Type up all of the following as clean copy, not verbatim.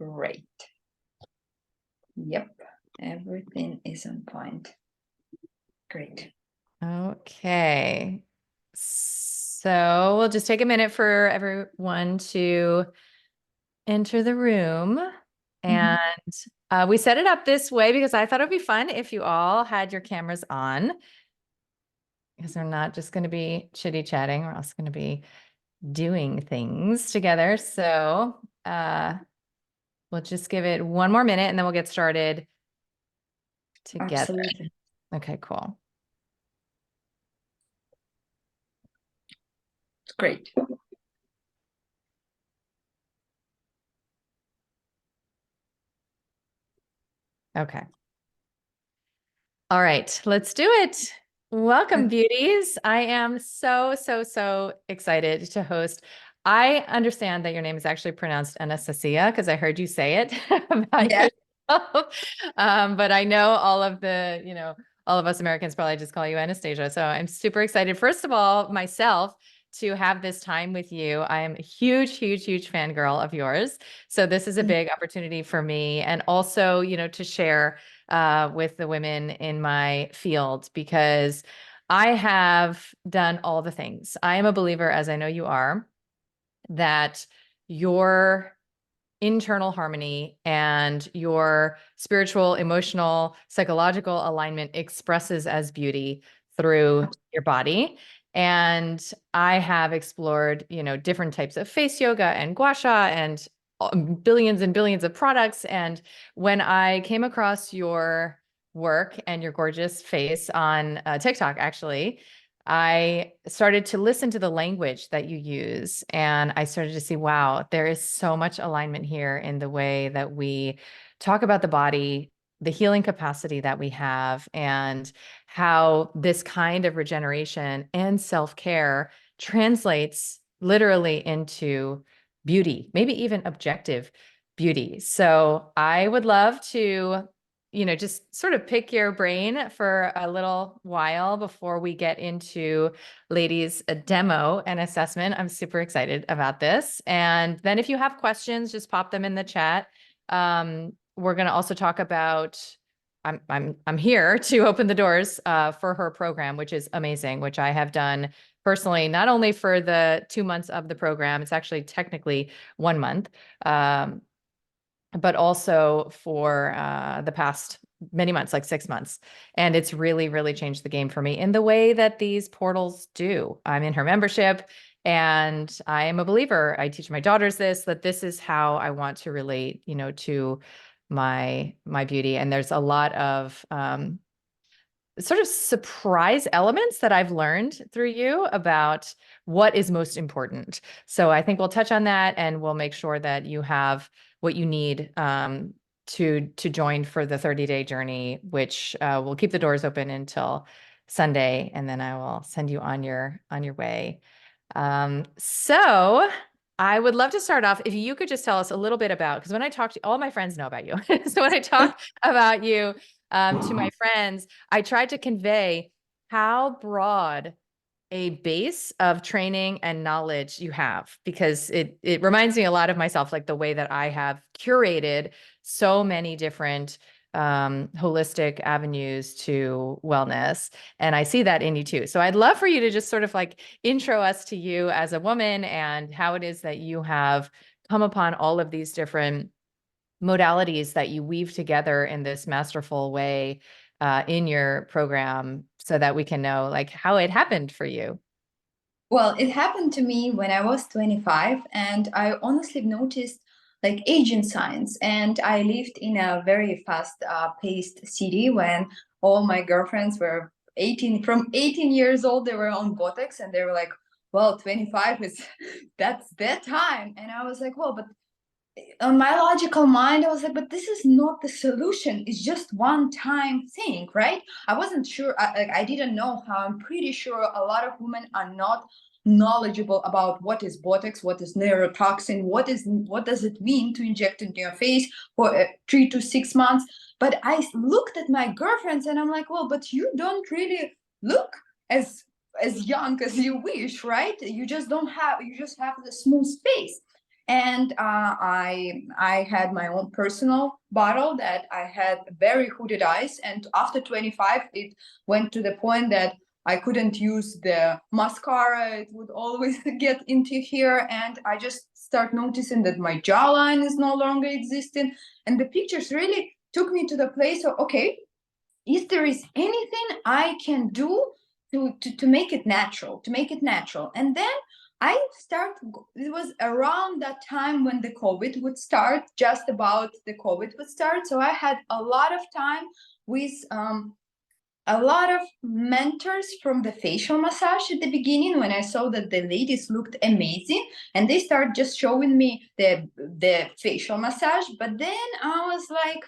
Great. Yep, everything is on point. Great. Okay. So we'll just take a minute for everyone to enter the room. And we set it up this way because I thought it'd be fun if you all had your cameras on, because we're not just going to be chitty chatting. We're also going to be doing things together. So we'll just give it one more minute and then we'll get started together. Absolutely. Okay, cool. Great. Okay. All right, let's do it. Welcome, beauties. I am so excited to host. I understand that your name is actually pronounced Anastasia because I heard you say it about yourself. But I know all of us Americans probably just call you Anastasia. So I'm super excited. First of all, myself, to have this time with you. I am a huge fangirl of yours. So this is a big opportunity for me. And also, to share with the women in my field, because I have done all the things. I am a believer, as I know you are, that your internal harmony and your spiritual, emotional, psychological alignment expresses as beauty through your body. And I have explored, different types of face yoga and gua sha and billions and billions of products. And when I came across your work and your gorgeous face on TikTok, actually, I started to listen to the language that you use, and I started to see, wow, there is so much alignment here in the way that we talk about the body, the healing capacity that we have, and how this kind of regeneration and self-care translates literally into beauty, maybe even objective beauty. So I would love to just sort of pick your brain for a little while before we get into ladies' a demo and assessment. I'm super excited about this. And then if you have questions, just pop them in the chat. We're going to also talk about, I'm here to open the doors for her program, which is amazing, which I have done personally, not only for the 2 months of the program, it's actually technically 1 month, but also for the past many months, like 6 months. And it's really changed the game for me in the way that these portals do. I'm in her membership and I am a believer. I teach my daughters that this is how I want to relate, to my beauty. And there's a lot of sort of surprise elements that I've learned through you about what is most important. So I think we'll touch on that and we'll make sure that you have what you need to join for the 30-day journey, which will keep the doors open until Sunday, and then I will send you on your way. So I would love to start off if you could just tell us a little bit about, because when I talk to all my friends know about you. So when I talk about you to my friends, I tried to convey how broad a base of training and knowledge you have, because it reminds me a lot of myself, like the way that I have curated so many different holistic avenues to wellness. And I see that in you too. So I'd love for you to just sort of like intro us to you as a woman and how it is that you have come upon all of these different modalities that you weave together in this masterful way in your program, so that we can know like how it happened for you. Well, it happened to me when I was 25, and I honestly noticed like aging signs. And I lived in a very fast paced city when all my girlfriends were 18, from 18 years old, they were on Botox, and they were like, well, 25 is that's their time. And I was like, well, but on my logical mind, I was like, but this is not the solution. It's just one time thing, right? I wasn't sure. I didn't know how. I'm pretty sure a lot of women are not knowledgeable about what is Botox, what is neurotoxin, what does it mean to inject into your face for 3 to 6 months. But I looked at my girlfriends and I'm like, well, but you don't really look as young as you wish, right? You just don't have. You just have the smooth face. And I had my own personal bottle that I had very hooded eyes. And after 25, it went to the point that I couldn't use the mascara. It would always get into here. And I just start noticing that my jawline is no longer existing. And the pictures really took me to the place of, okay, if there is anything I can do to make it natural, And then it was around that time when the COVID would start, just about the COVID would start. So I had a lot of time with a lot of mentors from the facial massage at the beginning, when I saw that the ladies looked amazing, and they started just showing me the facial massage. But then I was like,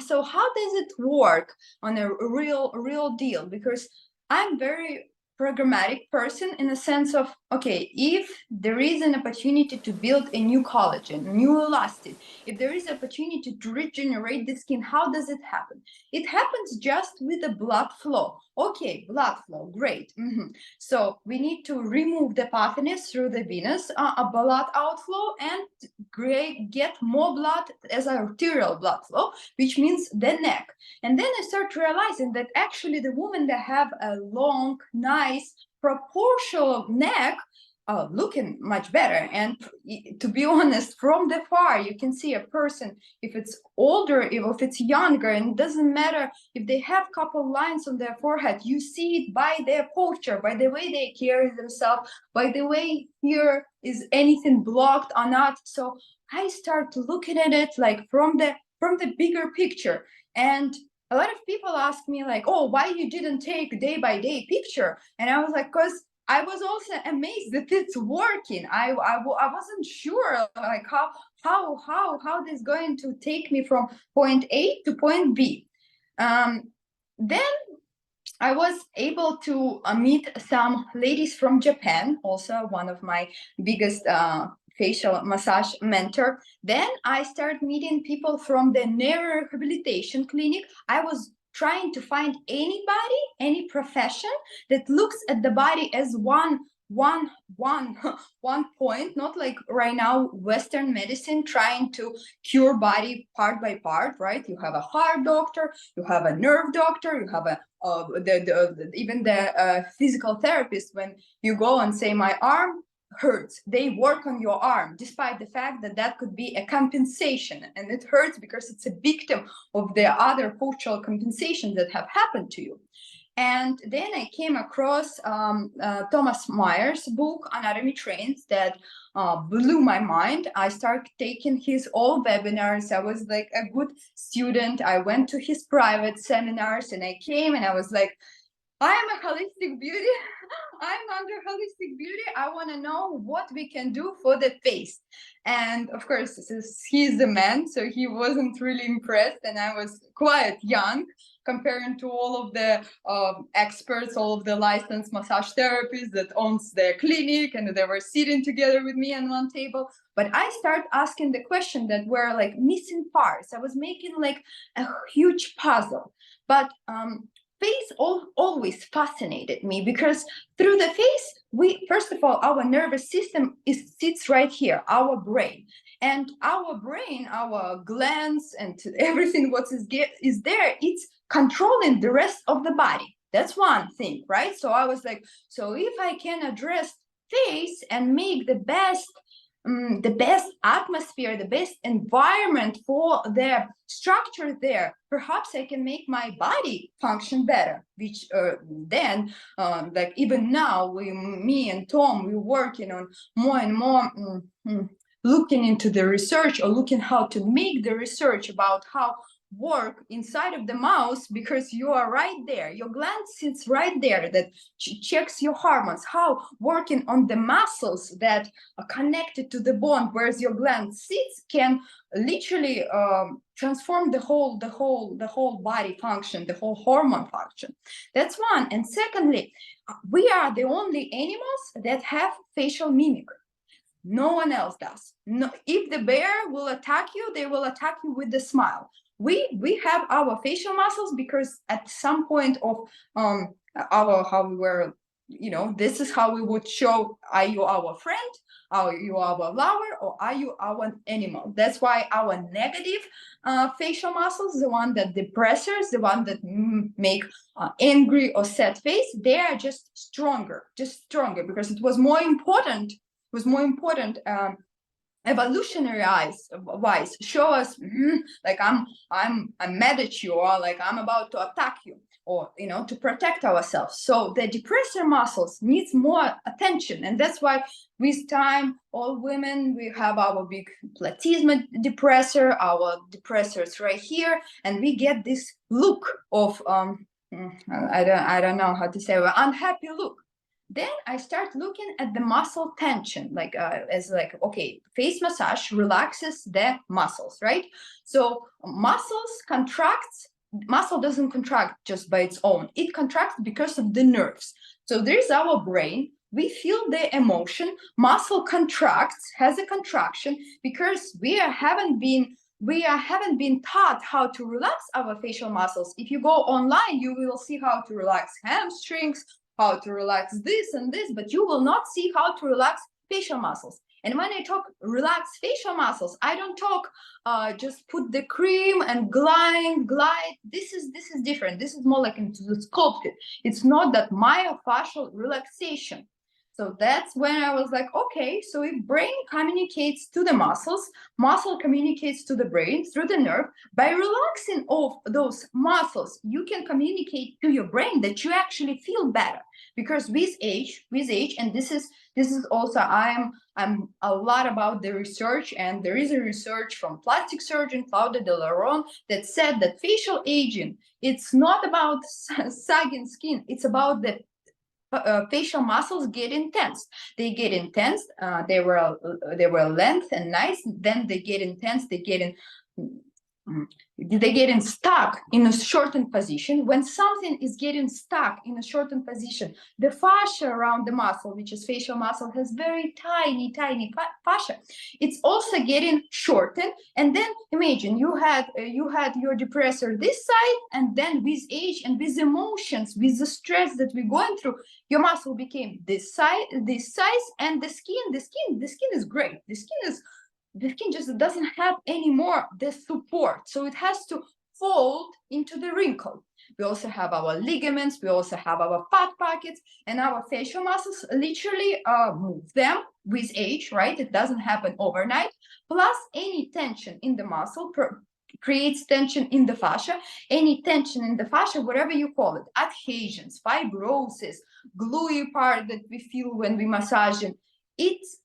so how does it work on a real deal? Because I'm very programmatic person, in the sense of, okay, if there is an opportunity to build a new collagen, new elastin, if there is opportunity to regenerate the skin, how does it happen? It happens just with the blood flow. Okay, blood flow, great. So we need to remove the puffiness through the venous blood outflow, and get more blood as arterial blood flow, which means the neck. And then I start realizing that actually the women that have a long, nice, proportional neck looking much better. And to be honest, from the far, you can see a person, if it's older, if it's younger, and it doesn't matter if they have couple lines on their forehead, you see it by their posture, by the way they carry themselves, by the way here is anything blocked or not. So I start looking at it like from the bigger picture. And a lot of people ask me like, oh, why you didn't take day by day picture? And I was like, because I was also amazed that it's working. I wasn't sure like how this is going to take me from point A to point B. Then I was able to meet some ladies from Japan, also one of my biggest facial massage mentor. Then I started meeting people from the neuro rehabilitation clinic. I was trying to find anybody, any profession that looks at the body as one one point, not like right now Western medicine trying to cure body part by part, right? You have a heart doctor, you have a nerve doctor, you have a even the physical therapist. When you go and say my arm hurts, they work on your arm, despite the fact that that could be a compensation, and it hurts because it's a victim of the other cultural compensations that have happened to you. And then I came across Thomas Meyer's book, Anatomy Trains, that blew my mind. I started taking his all webinars. I was like a good student. I went to his private seminars, and I came and I was like, I am a holistic beauty. I'm under holistic beauty. I want to know what we can do for the face. And of course, he's a man, so he wasn't really impressed. And I was quite young comparing to all of the experts, all of the licensed massage therapists that owns their clinic, and they were sitting together with me on one table. But I started asking the question that were like missing parts. I was making like a huge puzzle. But face always fascinated me, because through the face, we, first of all, our nervous system sits right here, our brain. And our brain, our glands, and everything what is there, it's controlling the rest of the body. That's one thing, right? So I was like, so if I can address face and make the best atmosphere, the best environment for the structure there, perhaps I can make my body function better. Which then, like even now, me and Tom, we're working on more and more looking into the research, or looking how to make the research about how work inside of the mouse, because you are right there, your gland sits right there, that checks your hormones, how working on the muscles that are connected to the bone where your gland sits can literally transform the whole body function, the whole hormone function. That's one. And secondly, we are the only animals that have facial mimicry. No one else does. No, if the bear will attack you, they will attack you with the smile. We have our facial muscles because at some point of our how we were this is how we would show, are you our friend, are you our lover, or are you our animal? That's why our negative facial muscles, the one that depressors, the one that make angry or sad face, they are just stronger, because it was more important, evolutionary wise, show us like I'm mad at you, or like I'm about to attack you, or to protect ourselves. So the depressor muscles needs more attention, and that's why with time, all women, we have our big platysma depressor, our depressors right here, and we get this look of I don't know how to say, unhappy look. Then I start looking at the muscle tension, like as like, okay, face massage relaxes the muscles, right? So muscles contracts. Muscle doesn't contract just by its own. It contracts because of the nerves. So there's our brain. We feel the emotion. Muscle contracts, has a contraction, because we haven't been taught how to relax our facial muscles. If you go online, you will see how to relax hamstrings, how to relax this and this, but you will not see how to relax facial muscles. And when I talk relax facial muscles, I don't talk just put the cream and glide. This is different. This is more like into the sculpted. It's not that myofascial relaxation. So that's when I was like, okay, so if brain communicates to the muscles, muscle communicates to the brain through the nerve. By relaxing all those muscles, you can communicate to your brain that you actually feel better. Because with age, and this is also, I'm a lot about the research, and there is a research from plastic surgeon Claudia De Laron that said that facial aging, it's not about sagging skin, it's about the facial muscles get intense. They get intense. They were length and nice. Then they get intense. They get in stuck in a shortened position. When something is getting stuck in a shortened position, the fascia around the muscle, which is facial muscle, has very tiny fascia. It's also getting shortened. And then imagine you had your depressor this side, and then with age and with emotions, with the stress that we're going through, your muscle became this size, and the skin is great. The skin just doesn't have anymore the support, so it has to fold into the wrinkle. We also have our ligaments, we also have our fat pockets, and our facial muscles literally move them with age, right? It doesn't happen overnight. Plus, any tension in the muscle creates tension in the fascia. Any tension in the fascia, whatever you call it, adhesions, fibrosis, gluey part that we feel when we massage it, it's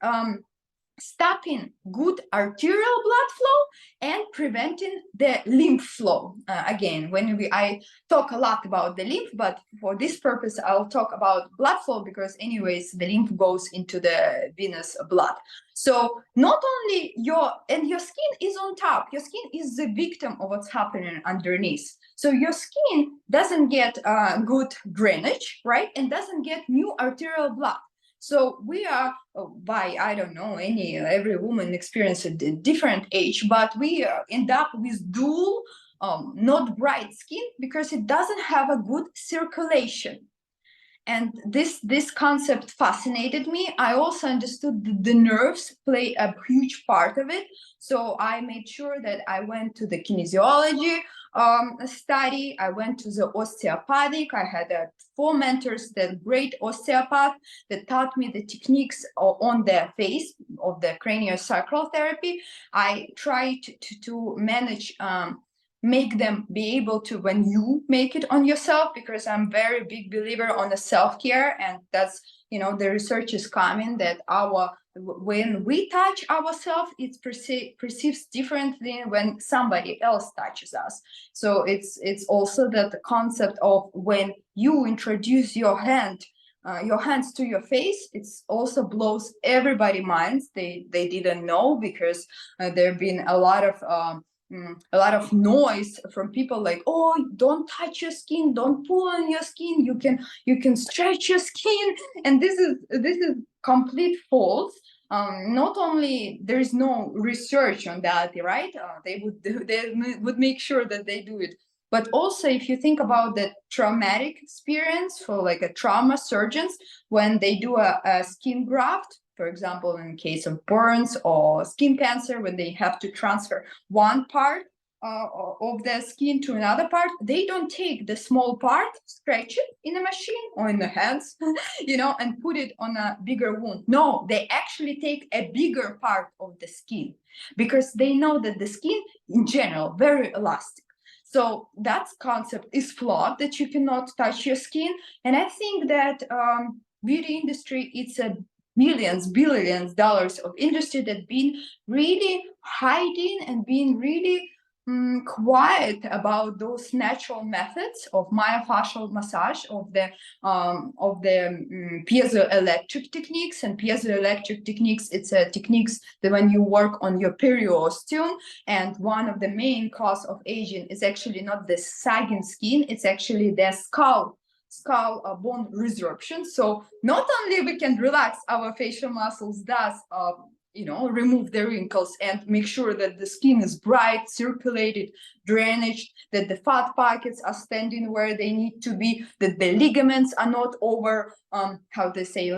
stopping good arterial blood flow and preventing the lymph flow. Again, I talk a lot about the lymph, but for this purpose, I'll talk about blood flow, because anyways, the lymph goes into the venous blood. So not only your skin is on top, your skin is the victim of what's happening underneath. So your skin doesn't get good drainage, right? And doesn't get new arterial blood. So we are, by, I don't know, every woman experiences a different age, but we end up with dual, not bright skin, because it doesn't have a good circulation. And this concept fascinated me. I also understood that the nerves play a huge part of it. So I made sure that I went to the kinesiology study. I went to the osteopathic. I had 4 mentors, that great osteopath that taught me the techniques on the face of the craniosacral therapy. I tried to manage make them be able to, when you make it on yourself, because I'm very big believer on the self-care, and that's, the research is coming that when we touch ourselves, it's perceives differently when somebody else touches us. So it's also that the concept of when you introduce your hands to your face, it's also blows everybody's minds. They didn't know, because there have been a lot of noise from people like, oh, don't touch your skin, don't pull on your skin, you can stretch your skin. And this is complete false. Not only there is no research on that, right? They would make sure that they do it But also, if you think about the traumatic experience for like a trauma surgeons, when they do a skin graft, for example, in case of burns or skin cancer, when they have to transfer one part of the skin to another part, they don't take the small part, stretch it in a machine or in the hands, and put it on a bigger wound. No, they actually take a bigger part of the skin, because they know that the skin in general very elastic. So that concept is flawed, that you cannot touch your skin. And I think that beauty industry, it's a billions dollars of industry that been really hiding and being really quiet about those natural methods of myofascial massage, of the piezoelectric techniques. And piezoelectric techniques, it's a techniques that when you work on your periosteum, and one of the main cause of aging is actually not the sagging skin, it's actually the skull bone resorption. So not only we can relax our facial muscles, thus remove the wrinkles and make sure that the skin is bright, circulated, drainaged, that the fat pockets are standing where they need to be, that the ligaments are not over laxicity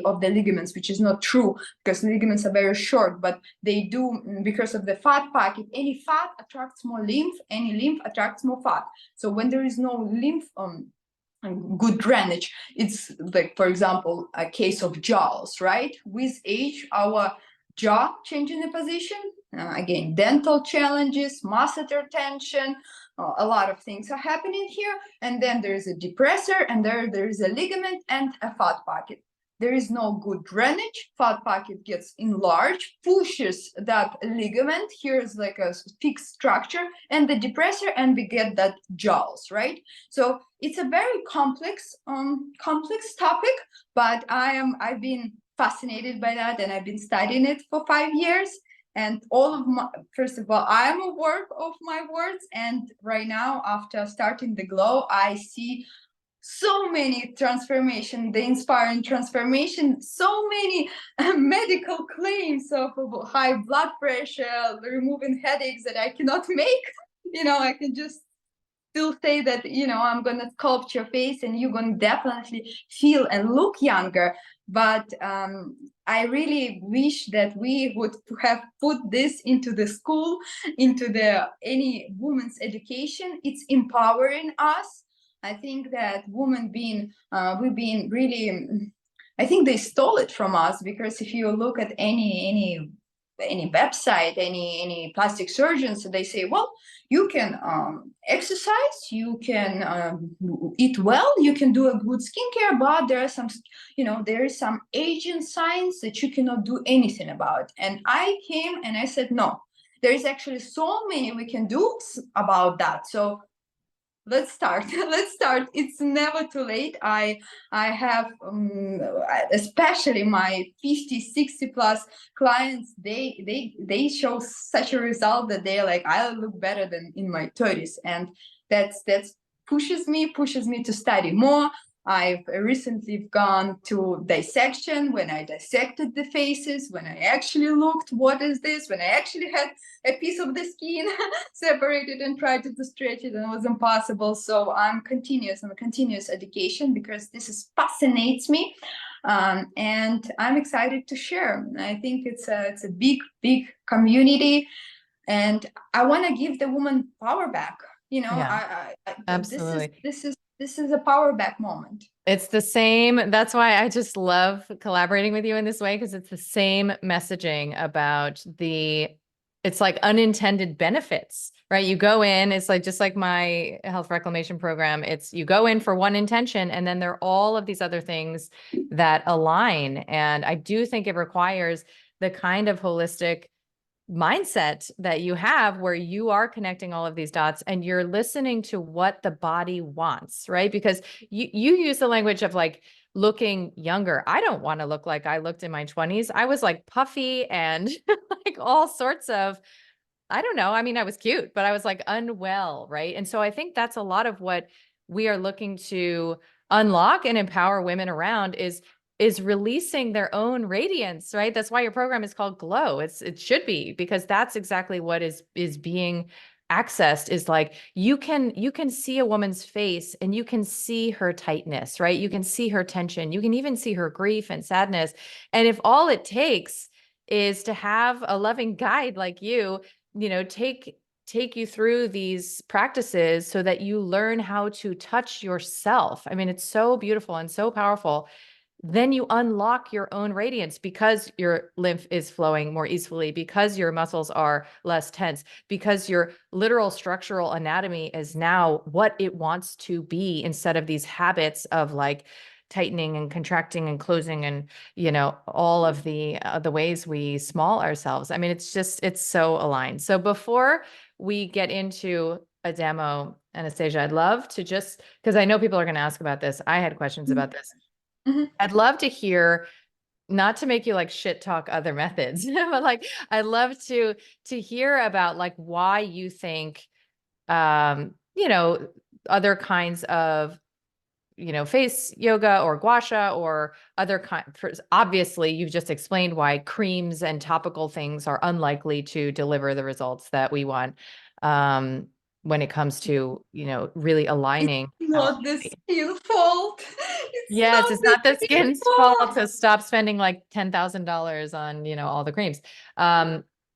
of the ligaments, which is not true, because ligaments are very short, but they do, because of the fat pocket. Any fat attracts more lymph, any lymph attracts more fat. So when there is no lymph good drainage, it's like, for example, a case of jaws, right? With age, our jaw changing the position, again, dental challenges, masseter tension, a lot of things are happening here. And then there's a depressor, and there is a ligament and a fat pocket. There is no good drainage, fat pocket gets enlarged, pushes that ligament, here's like a fixed structure, and the depressor, and we get that jaws, right? So it's a very complex topic, but I've been fascinated by that, and I've been studying it for 5 years. And first of all, I am a work of my words, and right now, after starting the Glow, I see so many transformation, the inspiring transformation, so many medical claims of high blood pressure, removing headaches that I cannot make. I can just still say that, I'm going to sculpt your face and you're going to definitely feel and look younger. But I really wish that we would have put this into the school, into any woman's education. It's empowering us. I think that we've been really, I think they stole it from us, because if you look at any website, any plastic surgeons, they say, well, you can exercise, you can eat well, you can do a good skincare, but there is some aging signs that you cannot do anything about. And I came and I said, no, there is actually so many we can do about that. So let's start. It's never too late. I have especially my 50-60 plus clients, they show such a result that they're like, I look better than in my 30s. And that's pushes me to study more. I've recently gone to dissection, when I dissected the faces, when I actually looked, what is this, when I actually had a piece of the skin separated and tried to stretch it, and it was impossible. So I'm continuous education, because this fascinates me, and I'm excited to share. I think it's a big community, and I want to give the woman power back. Yeah, absolutely. This is a power back moment. It's the same. That's why I just love collaborating with you in this way, because it's the same messaging about it's like unintended benefits, right? You go in, it's like, just like my health reclamation program. You go in for one intention, and then there are all of these other things that align. And I do think it requires the kind of holistic mindset that you have, where you are connecting all of these dots and you're listening to what the body wants, right? Because you use the language of like looking younger. I don't want to look like I looked in my 20s. I was like puffy and like all sorts of, I don't know. I mean, I was cute, but I was like unwell, right? And so I think that's a lot of what we are looking to unlock and empower women around, is is releasing their own radiance, right? That's why your program is called Glow. It should be, because that's exactly what is being accessed, is like you can see a woman's face and you can see her tightness, right? You can see her tension. You can even see her grief and sadness. And if all it takes is to have a loving guide like you know, take you through these practices so that you learn how to touch yourself. I mean, it's so beautiful and so powerful. Then you unlock your own radiance because your lymph is flowing more easily, because your muscles are less tense, because your literal structural anatomy is now what it wants to be, instead of these habits of like tightening and contracting and closing and, you know, all of the ways we small ourselves. I mean, it's so aligned. So before we get into a demo, Anastasia, I'd love to just, because I know people are going to ask about this. I had questions about this. Mhm. I'd love to hear, not to make you like shit talk other methods, but like I'd love to hear about like why you think you know, other kinds of, you know, face yoga or gua sha or other kind. Obviously, you've just explained why creams and topical things are unlikely to deliver the results that we want, um, when it comes to, you know, really It's aligning our not the body. skin fault. It's Yes, not it's the not the skin skin's fault fault. to stop spending like $10,000 on, you know, all the creams.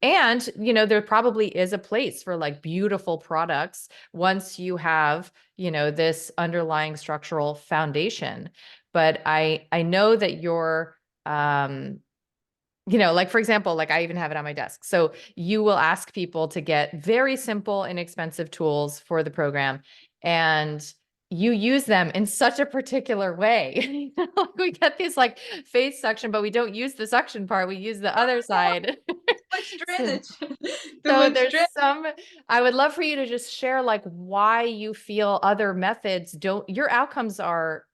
And, you know, there probably is a place for like beautiful products once you have, you know, this underlying structural foundation. But I know that you're, you know, like for example, like I even have it on my desk. So you will ask people to get very simple, inexpensive tools for the program, and you use them in such a particular way. You know, we get these like face suction, but we don't use the suction part. We use the other side. Much So drainage. Too so much there's drainage. some, I would love for you to just share like why you feel other methods don't, your outcomes are,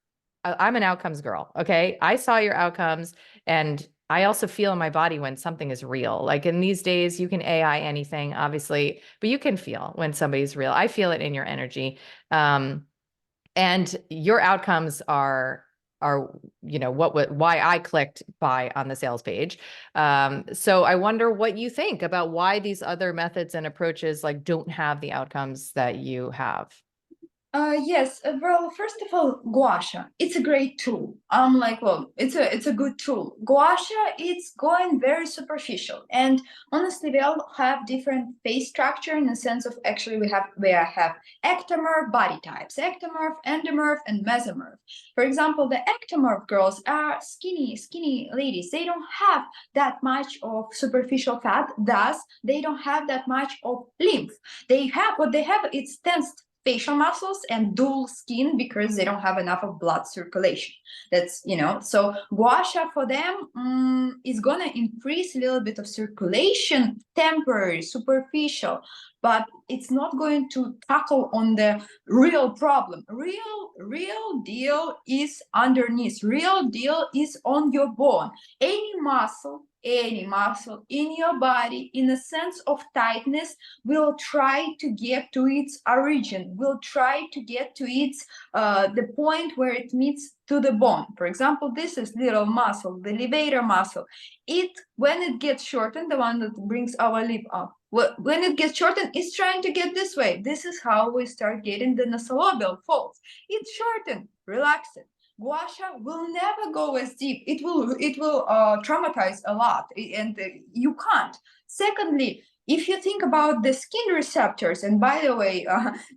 I'm an outcomes girl. Okay. I saw your outcomes, and I also feel in my body when something is real. Like in these days, you can AI anything, obviously, but you can feel when somebody's real. I feel it in your energy. Um, and your outcomes are, you know, why I clicked buy on the sales page. So I wonder what you think about why these other methods and approaches like don't have the outcomes that you have. Yes. Well, first of all, gua sha, it's a great tool. I'm like, well, it's a good tool. Gua sha, it's going very superficial, and honestly, we all have different face structure in the sense of actually we have ectomorph body types, ectomorph, endomorph, and mesomorph. For example, the ectomorph girls are skinny ladies. They don't have that much of superficial fat, thus they don't have that much of lymph. They have what they have. It's tense facial muscles and dull skin because they don't have enough of blood circulation. That's, so gua sha for them is gonna increase a little bit of circulation, temporary, superficial, but it's not going to tackle on the real problem. Real deal is underneath. Real deal is on your bone. Any muscle in your body, in a sense of tightness, will try to get to its origin, will try to get to its the point where it meets to the bone. For example, this is little muscle, the levator muscle. It, when it gets shortened, the one that brings our lip up, when it gets shortened, it's trying to get this way. This is how we start getting the nasolabial folds. It's shortened, relax it. Gua sha will never go as deep. It will traumatize a lot, and you can't. Secondly, if you think about the skin receptors, and by the way,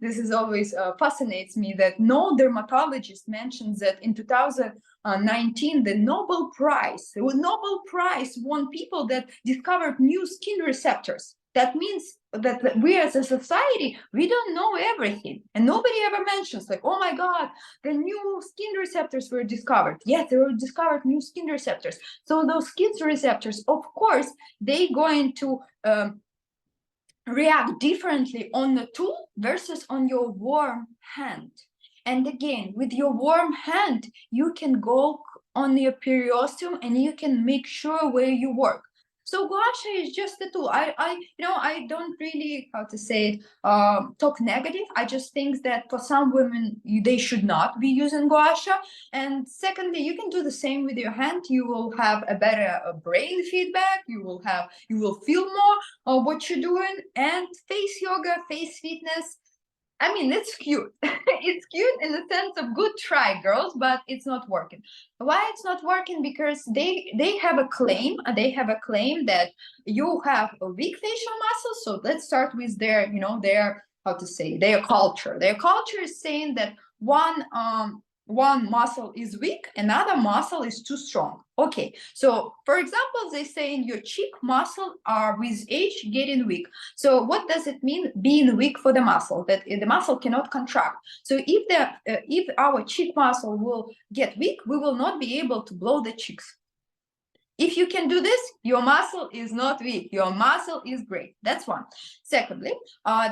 this is always fascinates me that no dermatologist mentions that in 2019 the Nobel Prize won people that discovered new skin receptors. That means that we as a society, we don't know everything, and nobody ever mentions like, oh my god, the new skin receptors were discovered. Yes, there were discovered new skin receptors. So those skin receptors, of course, they going to react differently on the tool versus on your warm hand. And again, with your warm hand, you can go on your periosteum and you can make sure where you work. So gua sha is just a tool. I don't really, how to say it, talk negative. I just think that for some women, they should not be using gua sha. And secondly, you can do the same with your hand. You will have a better brain feedback. You will feel more what you're doing. And face yoga, face fitness, I mean, it's cute. It's cute in the sense of good try, girls, but it's not working. Why it's not working? Because they have a claim. They have a claim that you have a weak facial muscle. So let's start with their how to say, their culture. Their culture is saying that one muscle is weak, another muscle is too strong. Okay, so for example, they say your cheek muscle are with age getting weak. So what does it mean being weak for the muscle? That the muscle cannot contract. So if our cheek muscle will get weak, we will not be able to blow the cheeks. If you can do this, your muscle is not weak. Your muscle is great. That's one. Secondly,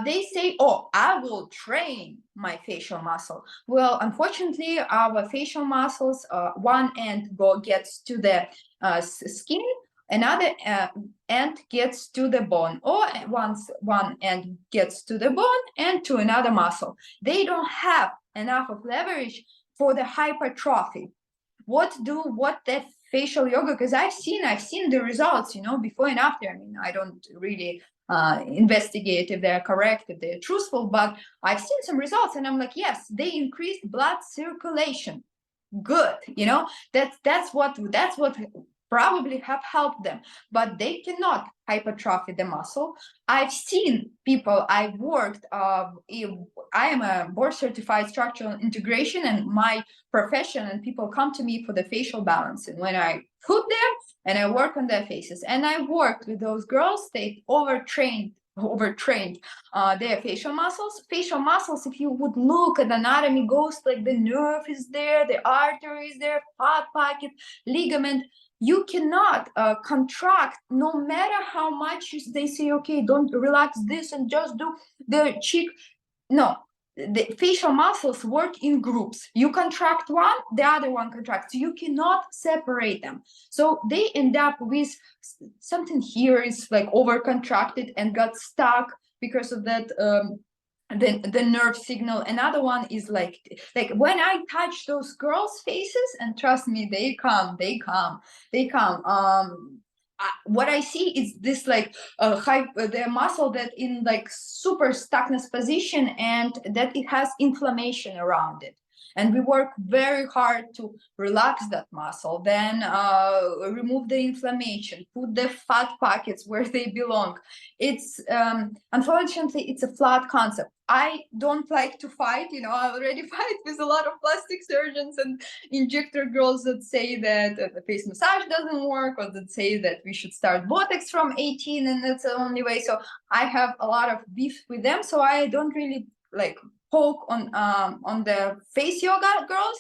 they say, oh, I will train my facial muscle. Well, unfortunately, our facial muscles, one end gets to the skin, another end gets to the bone, or once one end gets to the bone and to another muscle. They don't have enough of leverage for the hypertrophy. What the facial yoga, because I've seen the results, before and after. I mean, I don't really investigate if they're correct, if they're truthful, but I've seen some results and I'm like, yes, they increased blood circulation. Good, that's what probably have helped them, but they cannot hypertrophy the muscle. I've seen people, I've worked, I am a board certified structural integration, and my profession, and people come to me for the facial balance, and when I put them and I work on their faces, and I worked with those girls, they overtrained their facial muscles. Facial muscles, if you would look at anatomy, goes like the nerve is there, the artery is there, fat pocket, ligament. You cannot contract, no matter how much they say, okay, don't relax this and just do the cheek. No, the facial muscles work in groups. You contract one, the other one contracts. You cannot separate them. So they end up with something here is like over contracted and got stuck because of that the nerve signal. Another one is like when I touch those girls' faces, and trust me, they come. What I see is this like the muscle that in like super stuckness position, and that it has inflammation around it. And we work very hard to relax that muscle, then remove the inflammation, put the fat pockets where they belong. It's unfortunately, it's a flawed concept. I don't like to fight, I already fight with a lot of plastic surgeons and injector girls that say that the face massage doesn't work, or that say that we should start Botox from 18 and that's the only way. So I have a lot of beef with them. So I don't really like poke on the face yoga girls.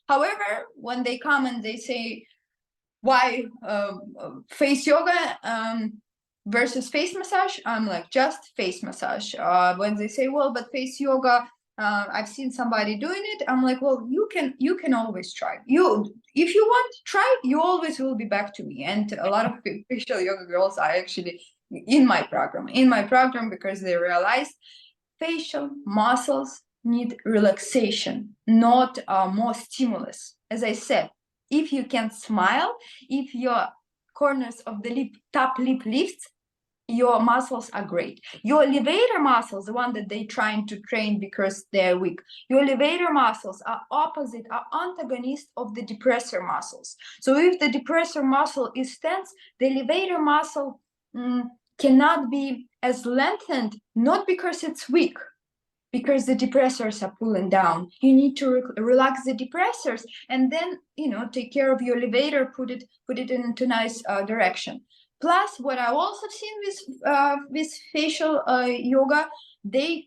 However, when they come and they say, why face yoga versus face massage, I'm like, just face massage. When they say, well, but face yoga, I've seen somebody doing it, I'm like, well, you can always try. If you want to try, you always will be back to me. And a lot of facial yoga girls are actually in my program because they realized facial muscles need relaxation, not more stimulus. As I said, if you can smile, if your corners of the top lip lifts, your muscles are great. Your levator muscles, the one that they're trying to train because they're weak, your levator muscles are antagonist of the depressor muscles. So if the depressor muscle is tense, the levator muscle cannot be as lengthened, not because it's weak, because the depressors are pulling down. You need to relax the depressors, and then take care of your levator, put it into nice direction. Plus, what I've also seen with facial yoga, they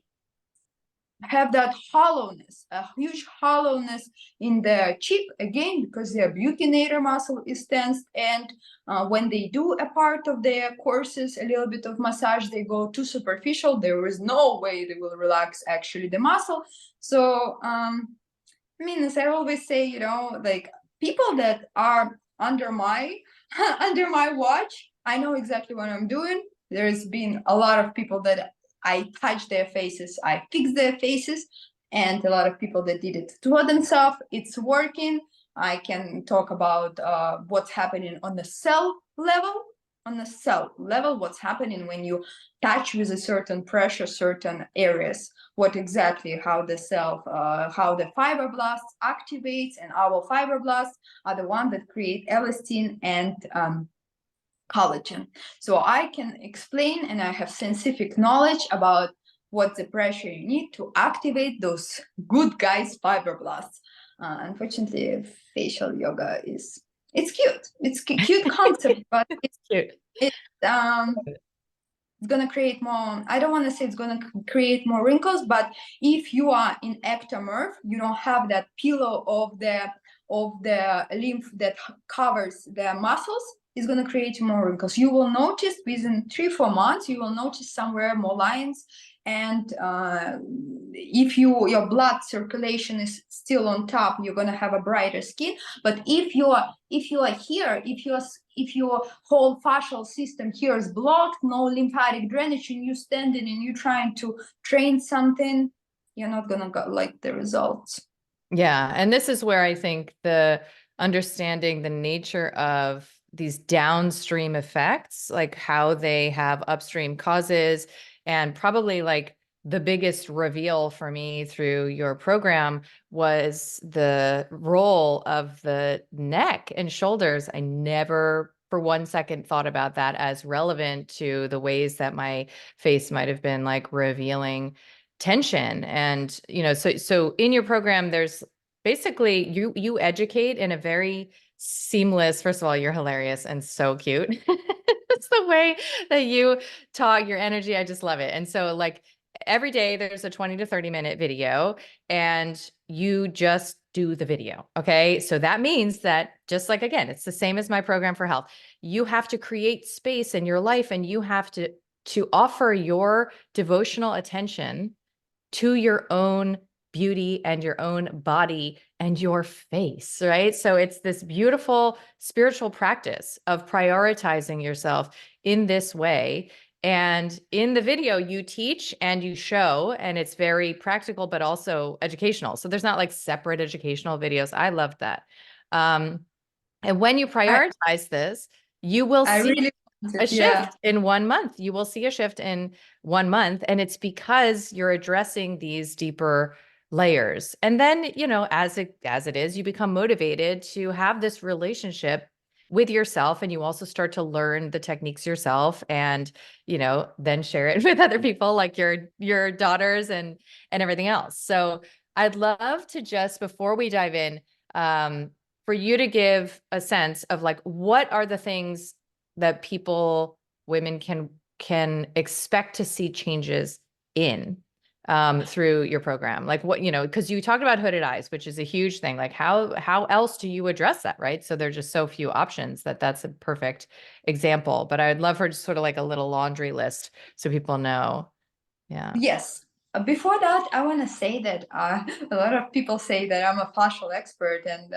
have that hollowness, a huge hollowness in the cheek, again because their buccinator muscle is tensed, and when they do a part of their courses, a little bit of massage, they go too superficial. There is no way they will relax actually the muscle. So I mean, as I always say, like people that are under my under my watch. I know exactly what I'm doing. There's been a lot of people that I touch their faces, I fix their faces, and a lot of people that did it to themselves. It's working. I can talk about what's happening on the cell level. On the cell level, what's happening when you touch with a certain pressure, certain areas, what exactly, how the cell, how the fibroblasts activates, and our fibroblasts are the ones that create elastin and collagen. So I can explain, and I have scientific knowledge about what the pressure you need to activate those good guys fibroblasts. Unfortunately, facial yoga is it's cute. It's cute concept, but It's cute. it's it's going to create more. I don't want to say it's going to create more wrinkles, but if you are in ectomorph, you don't have that pillow of the lymph that covers the muscles, is going to create more wrinkles. You will notice within 3-4 months, you will notice somewhere more lines. And if your blood circulation is still on top, you're going to have a brighter skin. But if you are here, if your whole fascial system here is blocked, no lymphatic drainage, and you standing and you trying to train something, you're not gonna like the results. Yeah. And this is where I think the understanding the nature of these downstream effects, like how they have upstream causes, and probably like the biggest reveal for me through your program was the role of the neck and shoulders. I never for 1 second thought about that as relevant to the ways that my face might have been like revealing tension. And so in your program there's basically you educate in a very seamless. First of all, you're hilarious and so cute. It's the way that you talk, your energy, I just love it. And so like every day there's a 20 to 30 minute video and you just do the video. Okay. So that means that just like, again, it's the same as my program for health. You have to create space in your life and you have to offer your devotional attention to your own beauty and your own body and your face, right? So it's this beautiful spiritual practice of prioritizing yourself in this way. And in the video, you teach and you show, and it's very practical, but also educational. So there's not like separate educational videos. I loved that. And when you I prioritize this, you will I see really a wanted, yeah. shift in 1 month. You will see a shift in 1 month. And it's because you're addressing these deeper layers. And then, as it is, you become motivated to have this relationship with yourself. And you also start to learn the techniques yourself and, then share it with other people like your daughters and everything else. So I'd love to just, before we dive in, for you to give a sense of like, what are the things that women can expect to see changes in through your program? Like what, because you talked about hooded eyes, which is a huge thing. Like how else do you address that, right? So there's just so few options that's a perfect example. But I would love for just sort of like a little laundry list so people know. Yeah. Yes. Before that, I want to say that a lot of people say that I'm a facial expert, and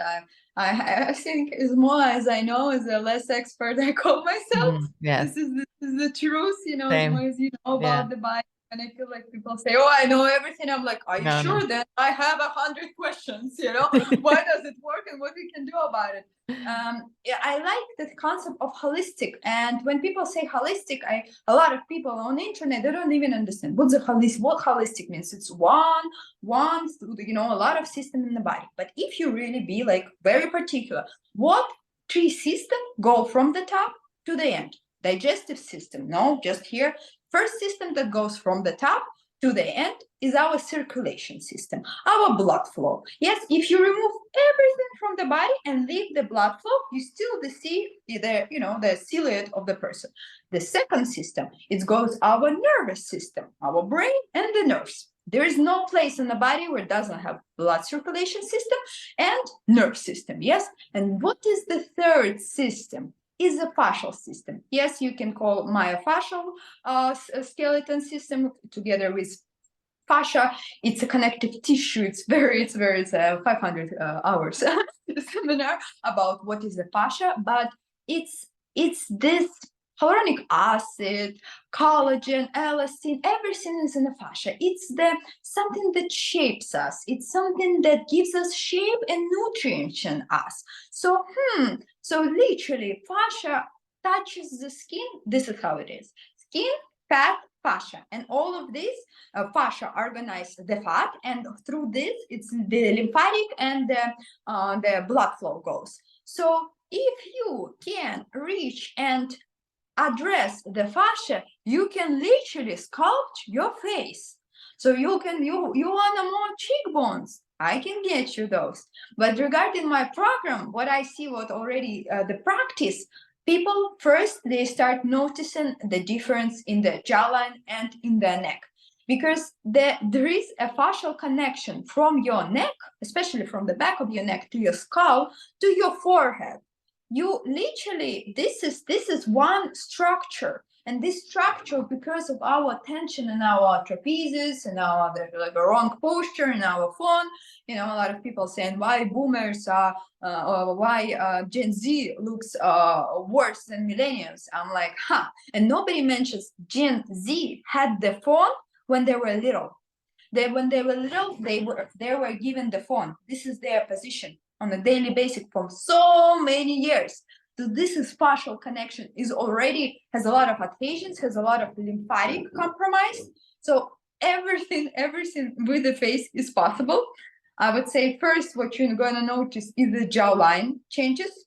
I think as more as I know, as a less expert I call myself. Yes. This is the truth, as more Same. as you know Yeah. about the body. And I feel like people say, "Oh, I know everything." I'm like, "Are you No, no. sure?" Then I have 100 questions. Why does it work and what we can do about it? Yeah, I like the concept of holistic. And when people say holistic, a lot of people on the internet, they don't even understand what holistic means. It's one, a lot of system in the body. But if you really be like very particular, what three system go from the top to the end? Digestive system, no, just here. First system that goes from the top to the end is our circulation system, our blood flow. Yes, if you remove everything from the body and leave the blood flow, you still see the silhouette of the person. The second system, it goes our nervous system, our brain and the nerves. There is no place in the body where it doesn't have blood circulation system and nerve system. Yes, and what is the third system? Is the fascial system. Yes, you can call myofascial skeleton system together with fascia, it's a connective tissue. It's 500 hours seminar about what is the fascia, but it's this hyaluronic acid, collagen, elastin, everything is in the fascia. It's the something that shapes us. It's something that gives us shape and nutrients in us. So, so literally, fascia touches the skin. This is how it is: skin, fat, fascia, and all of this fascia organize the fat, and through this, it's the lymphatic and the blood flow goes. So, if you can reach and address the fascia, you can literally sculpt your face. So you want more cheekbones, I can get you those. But regarding my program, what I see, what already the practice, people first they start noticing the difference in the jawline and in the neck, because there is a fascial connection from your neck, especially from the back of your neck to your skull, to your forehead. You literally, this is one structure, and this structure, because of our tension in our trapezius and our like a wrong posture in our phone, a lot of people saying why boomers are or why Gen Z looks worse than millennials. I'm like, and nobody mentions Gen Z had the phone when they were little. When they were little, they were given the phone. This is their position on a daily basis for so many years. So this is fascial connection is already has a lot of adhesions, has a lot of lymphatic compromise. So everything with the face is possible. I would say first what you're gonna notice is the jawline changes.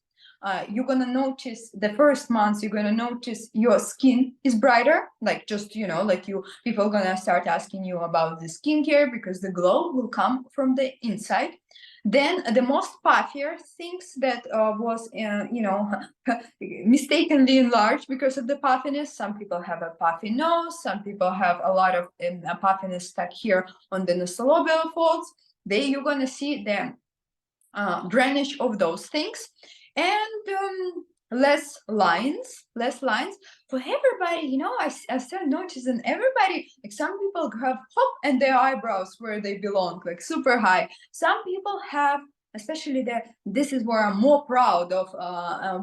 You're gonna notice the first months, you're gonna notice your skin is brighter, like just people are gonna start asking you about the skincare because the glow will come from the inside. Then the most puffier things that was mistakenly enlarged because of the puffiness. Some people have a puffy nose, some people have a lot of puffiness stuck here on the nasolabial folds. There you're gonna see the drainage of those things, and less lines for everybody. I start noticing everybody, like some people have hop and their eyebrows where they belong, like super high. Some people have, especially this is where I'm more proud of,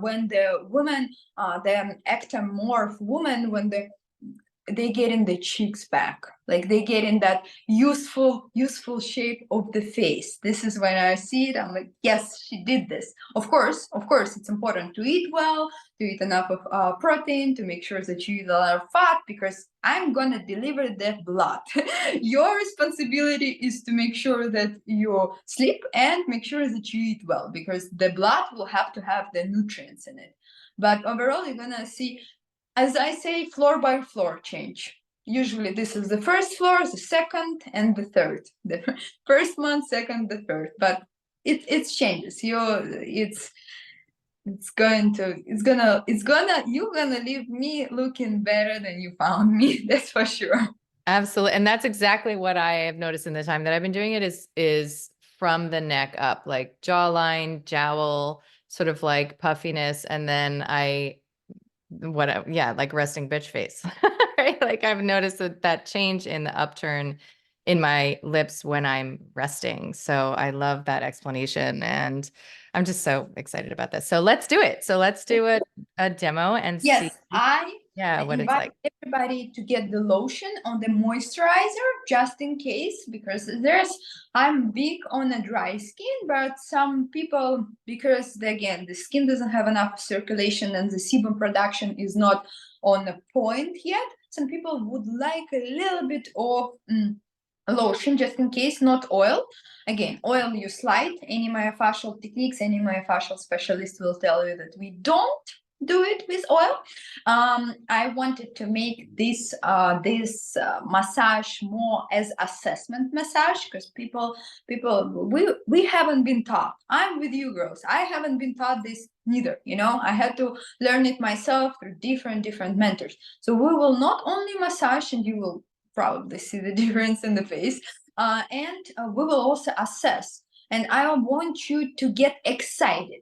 when the women, the ectomorph woman, when they get in the cheeks back, like they get in that useful shape of the face. This is when I see it, I'm like, yes, she did this. Of course it's important to eat well, to eat enough of protein, to make sure that you eat a lot of fat, because I'm gonna deliver the blood. Your responsibility is to make sure that you sleep and make sure that you eat well, because the blood will have to have the nutrients in it. But overall, you're gonna see, as I say, floor by floor change. Usually this is the first floor, the second, and the third. The first month, second, the third. But it changes. You're gonna leave me looking better than you found me. That's for sure. Absolutely. And that's exactly what I have noticed in the time that I've been doing it is from the neck up, like jawline, jowl, sort of like puffiness. And then like resting bitch face, right? Like I've noticed that change in the upturn in my lips when I'm resting. So I love that explanation, and I'm just so excited about this. So let's do it. So let's do a demo and see, Yes, I what it's invite like. everybody to get the lotion on the moisturizer just in case, because I'm big on a dry skin, but some people, because again, the skin doesn't have enough circulation and the sebum production is not on a point yet, some people would like a little bit of lotion just in case, not oil. Again, oil you slide. Any myofascial techniques, any myofascial specialist will tell you that we don't do it with oil. I wanted to make this massage more as assessment massage, because we haven't been taught. I'm with you girls, I haven't been taught this neither. I had to learn it myself through different mentors. So we will not only massage, and you will probably see the difference in the face, and we will also assess. And I want you to get excited,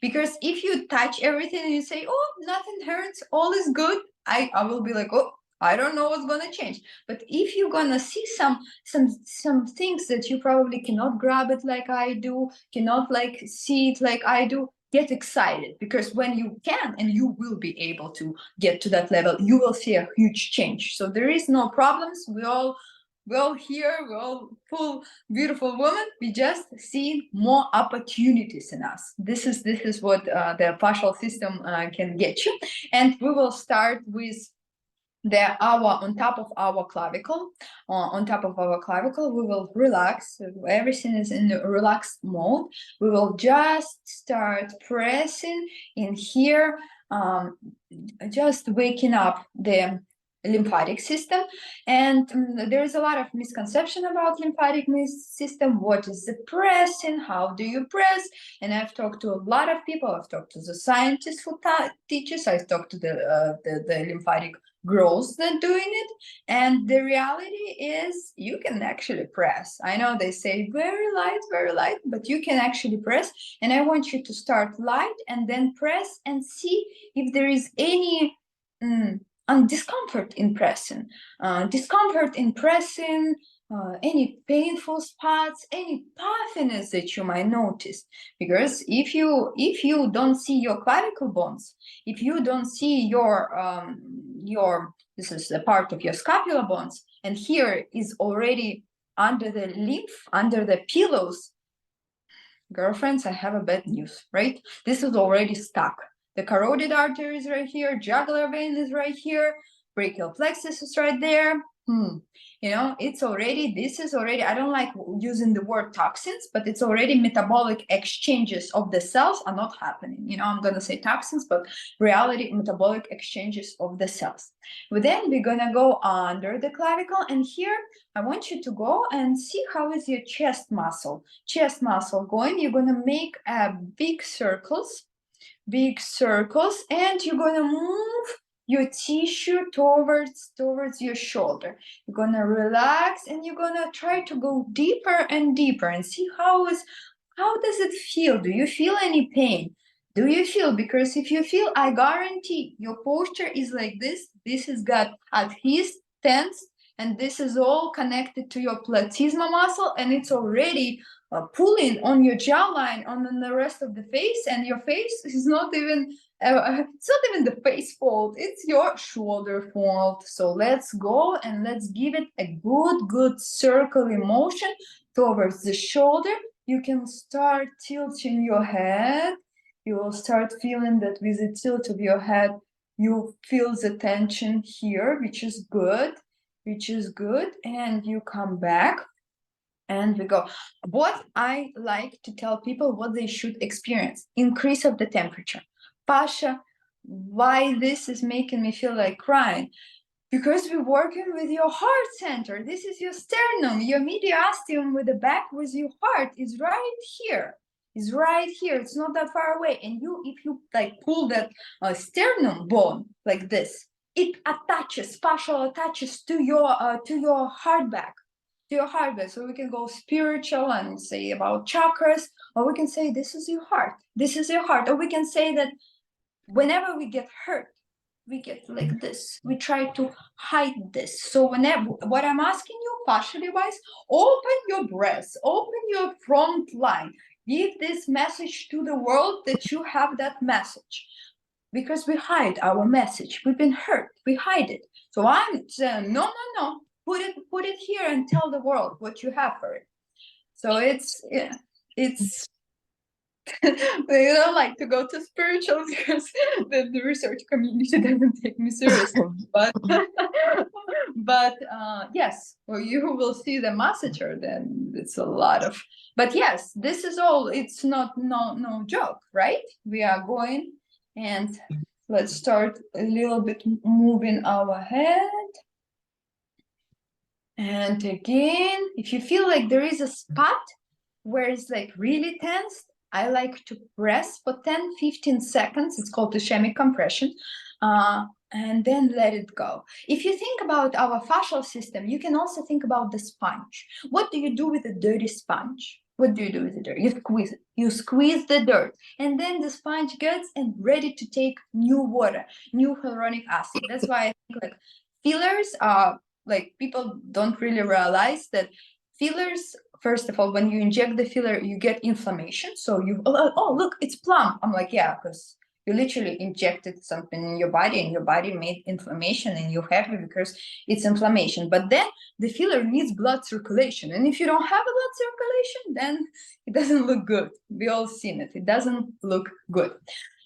because if you touch everything and you say, oh, nothing hurts, all is good, I will be like, oh, I don't know what's gonna change. But if you're gonna see some things that you probably cannot grab it like I do, cannot like see it like I do, get excited, because when you can and you will be able to get to that level, you will see a huge change. So there is no problems. We're all here, we're all full beautiful women. We just see more opportunities in us. This is what the fascial system can get you. And we will start with on top of our clavicle. On top of our clavicle, we will relax. Everything is in the relaxed mode. We will just start pressing in here, just waking up the lymphatic system. And there's a lot of misconception about lymphatic system. What is the pressing? How do you press? And I've talked to a lot of people. I've talked to the scientists who teaches. I've talked to the lymphatic girls that doing it, and the reality is you can actually press. I know they say very light, but you can actually press. And I want you to start light and then press and see if there is any discomfort in pressing, any painful spots, any puffiness that you might notice. Because if you don't see your clavicle bones, if you don't see your this is a part of your scapular bones, and here is already under the lymph, under the pillows, girlfriends, I have a bad news, right? This is already stuck. The carotid artery is right here, jugular vein is right here, brachial plexus is right there. You know, this is already, I don't like using the word toxins, but it's already metabolic exchanges of the cells are not happening. You know, I'm going to say toxins, but reality, metabolic exchanges of the cells. Then we're going to go under the clavicle, and here I want you to go and see how is your chest muscle going. You're going to make big circles, and you're going to move your tissue towards your shoulder. You're going to relax, and you're going to try to go deeper and deeper and see how does it feel. Do you feel any pain? Do you feel? Because if you feel, I guarantee your posture is like this. This has got at least tense, and this is all connected to your platysma muscle, and it's already pulling on your jawline, on the rest of the face, and your face is not even it's not even the face fault, it's your shoulder fault. So let's go and let's give it a good circular motion towards the shoulder. You can start tilting your head. You will start feeling that with the tilt of your head, you feel the tension here, which is good. And you come back. And we go. What I like to tell people what they should experience: increase of the temperature. Pasha, why this is making me feel like crying? Because we're working with your heart center. This is your sternum, your mediastinum with the back with your heart is right here. Is right here. It's not that far away. And if you like pull that sternum bone like this, it attaches, fascial attaches to your heart back. So we can go spiritual and say about chakras, or we can say this is your heart, or we can say that whenever we get hurt, we get like this, we try to hide this. So whenever, what I'm asking you, partially wise, open your breast, open your front line, give this message to the world that you have that message. Because we hide our message, we've been hurt, we hide it. So I'm saying no, put it here and tell the world what you have for it. So it's they don't like to go to spiritual because the research community doesn't take me seriously. But yes, well, you will see the massacre. Then it's a lot of. But yes, this is all. It's not no joke, right? We are going, and let's start a little bit moving our head. And again, if you feel like there is a spot where it's like really tense, I like to press for 10-15 seconds. It's called ischemic compression. And then let it go. If you think about our fascial system, you can also think about the sponge. What do you do with a dirty sponge? What do you do with the dirt? You squeeze it. You squeeze the dirt. And then the sponge gets and ready to take new water, new hyaluronic acid. That's why I think like fillers are like, people don't really realize that fillers, first of all, when you inject the filler, you get inflammation. So you, oh look, it's plum. I'm like, yeah, because you literally injected something in your body and your body made inflammation and you're happy because it's inflammation. But then the filler needs blood circulation. And if you don't have a blood circulation, then it doesn't look good. We all seen it. It doesn't look good.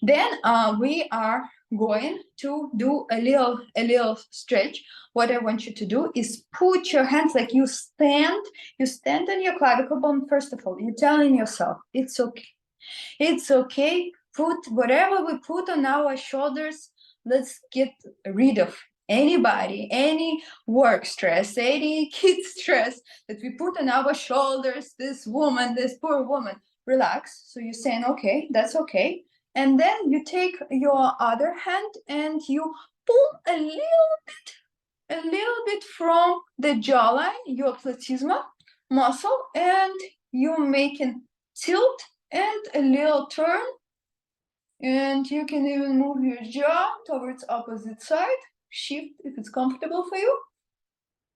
Then we are going to do a little stretch. What I want you to do is put your hands like you stand on your clavicle bone. First of all, you're telling yourself, it's okay. It's okay. Put whatever we put on our shoulders. Let's get rid of anybody, any work stress, any kid stress that we put on our shoulders. This woman, this poor woman, relax. So you're saying, okay, that's okay. And then you take your other hand and you pull a little bit from the jawline, your platysma muscle, and you making tilt and a little turn. And you can even move your jaw towards opposite side. Shift if it's comfortable for you.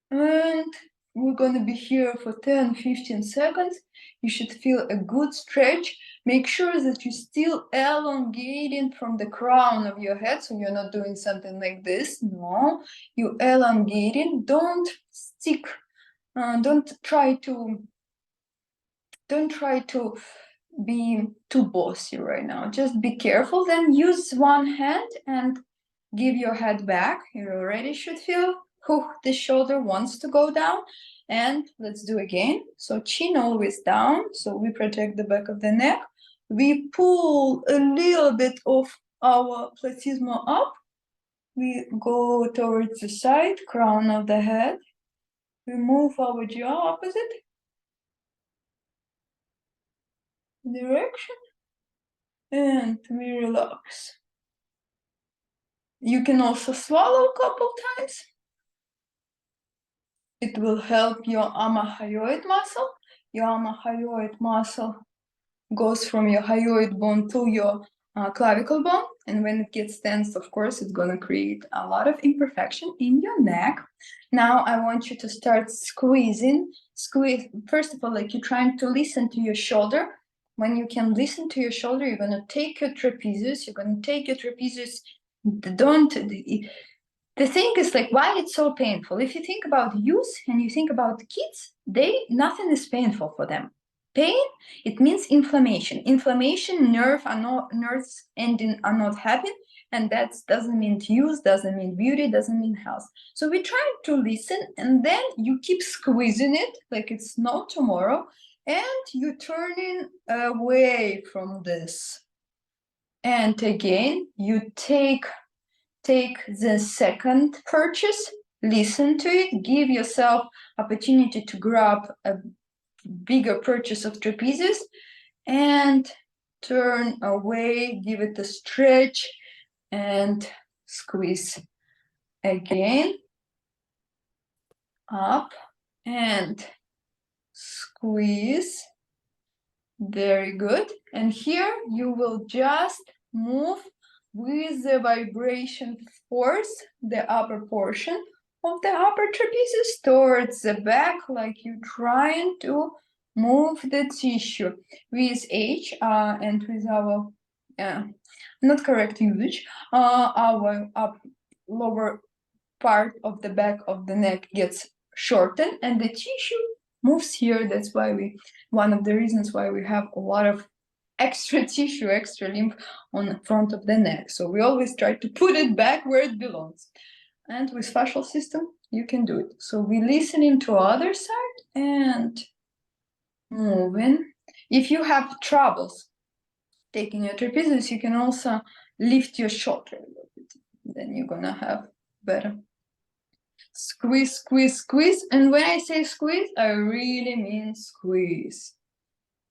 And we're gonna be here for 10-15 seconds. You should feel a good stretch. Make sure that you're still elongating from the crown of your head, so you're not doing something like this. No, you elongating. Don't stick. Don't try to be too bossy right now. Just be careful. Then use one hand and give your head back. You already should feel the shoulder wants to go down. And let's do again. So chin always down. So we protect the back of the neck. We pull a little bit of our platysma up. We go towards the side, crown of the head. We move our jaw opposite direction. And we relax. You can also swallow a couple times. It will help your amahyoid muscle. Your amahyoid muscle goes from your hyoid bone to your clavicle bone. And when it gets tense, of course, it's going to create a lot of imperfection in your neck. Now I want you to start squeezing. Squeeze. First of all, like you're trying to listen to your shoulder. When you can listen to your shoulder, you're going to take your trapezius. You're going to take your trapezius. The thing is, like, why it's so painful? If you think about youth and you think about kids, nothing is painful for them. Pain, it means inflammation. Inflammation, nerves ending are not happy, and that doesn't mean youth, doesn't mean beauty, doesn't mean health. So we try to listen, and then you keep squeezing it like it's no tomorrow, and you're turning away from this. And again, you take the second purchase, listen to it, give yourself opportunity to grab a bigger purchase of trapezius and turn away, give it a stretch and squeeze again, up and squeeze. Very good. And here you will just move with the vibration force the upper portion of the upper trapezius towards the back, like you're trying to move the tissue with H and with our not correct usage, our lower part of the back of the neck gets shortened and the tissue moves here. That's why one of the reasons why we have a lot of extra tissue, extra lymph on the front of the neck. So we always try to put it back where it belongs. And with fascial system, you can do it. So we listening to other side and moving. If you have troubles taking your trapezius, you can also lift your shoulder a little bit. Then you're gonna have better. Squeeze, squeeze, squeeze. And when I say squeeze, I really mean squeeze.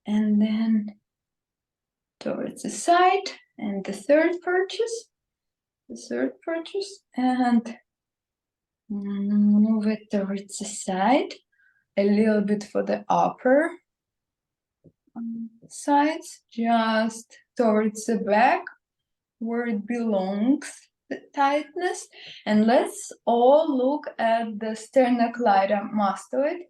And then towards the side and the third purchase, and move it towards the side, a little bit for the upper sides, just towards the back where it belongs. tightness. And let's all look at the sternocleidomastoid.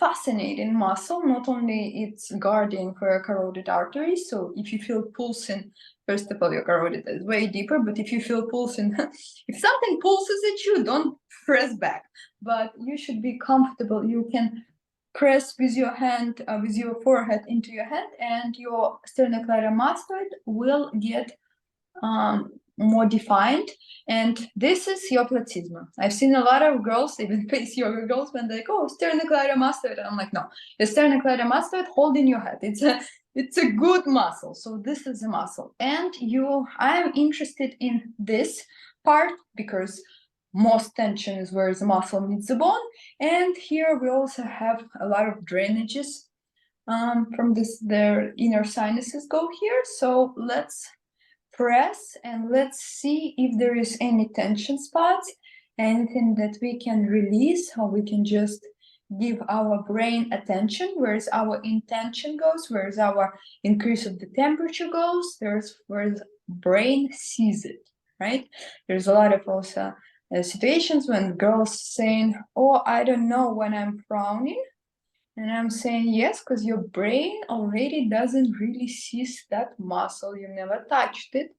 Fascinating muscle. Not only it's guarding for your carotid arteries, so if you feel pulsing, first of all, your carotid is way deeper, but if you feel pulsing, if something pulses at you, don't press back, but you should be comfortable. You can press with your hand, with your forehead into your hand, and your sternocleidomastoid will get more defined, and this is your platysma. I've seen a lot of girls, even face yoga girls, when they go, oh, sternocleidomastoid. I'm like, no, the sternocleidomastoid holding your head. It's a good muscle. So this is a muscle, and I'm interested in this part because most tension is where the muscle meets the bone, and here we also have a lot of drainages from this. Their inner sinuses go here. So let's press and let's see if there is any tension spots, anything that we can release, or we can just give our brain attention. Where's our intention goes, where's our increase of the temperature goes, there's where the brain sees it, right? There's a lot of also situations when girls saying, oh, I don't know when I'm frowning. And I'm saying yes, because your brain already doesn't really seize that muscle. You never touched it.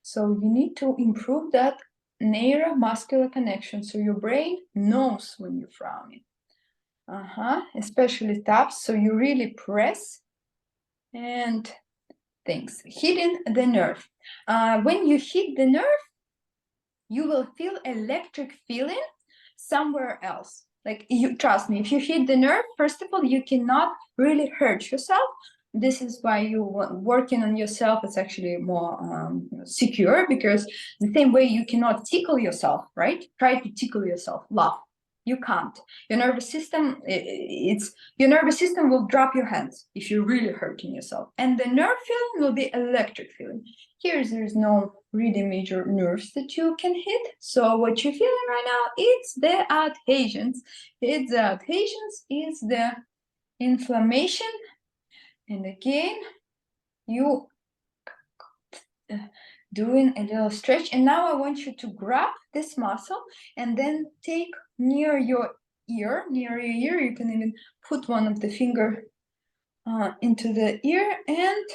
So you need to improve that neuromuscular connection. So your brain knows when you're frowning. Especially taps. So you really press and things. Hitting the nerve. When you hit the nerve, you will feel electric feeling somewhere else. Like, you trust me, if you hit the nerve, first of all, you cannot really hurt yourself. This is why you working on yourself is actually more secure, because the same way you cannot tickle yourself, right? Try to tickle yourself, laugh. You can't. Your nervous system, your nervous system will drop your hands if you're really hurting yourself. And the nerve feeling will be electric feeling. Here, there's no really major nerves that you can hit. So what you're feeling right now, it's the adhesions. It's the adhesions, it's the inflammation. And again, you doing a little stretch. And now I want you to grab this muscle and then take near your ear, you can even put one of the finger into the ear and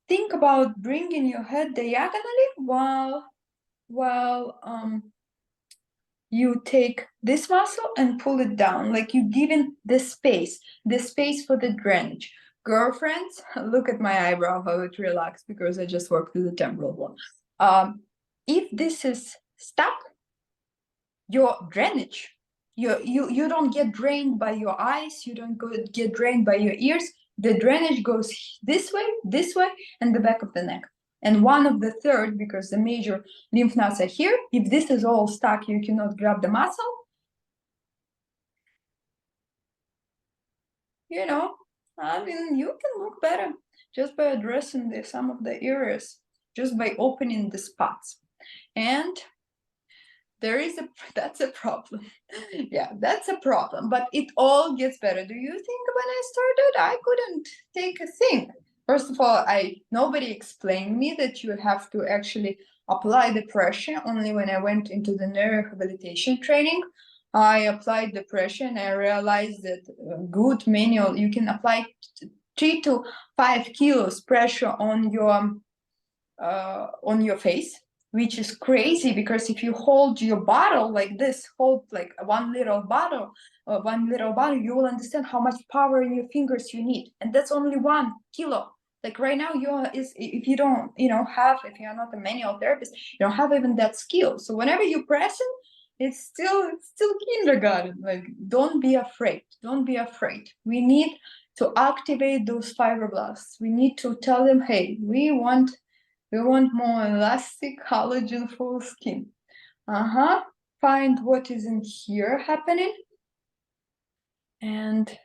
think about bringing your head diagonally while you take this muscle and pull it down, like you giving the space for the drainage. Girlfriends, look at my eyebrow, how it relaxed, because I just worked with the temporal one. If this is stuck, your drainage, you don't get drained by your eyes, you don't get drained by your ears. The drainage goes this way, and the back of the neck. And one of the third, because the major lymph nodes are here. If this is all stuck, you cannot grab the muscle. You know, I mean, you can look better just by addressing some of the areas, just by opening the spots. And that's a problem. Yeah, that's a problem, but it all gets better. Do you think when I started, I couldn't take a thing? First of all, nobody explained me that you have to actually apply the pressure. Only when I went into the neurorehabilitation training, I applied the pressure, and I realized that good manual, you can apply 3 to 5 kilos pressure on your face, which is crazy, because if you hold your bottle like this, hold like one little bottle, you will understand how much power in your fingers you need, and that's only 1 kilo. Like right now, if you don't, if you're not a manual therapist, you don't have even that skill. So whenever you press it, it's still kindergarten. Like, don't be afraid. Don't be afraid. We need to activate those fibroblasts. We need to tell them, hey, we want more elastic, collagen-full skin. Find what is in here happening. And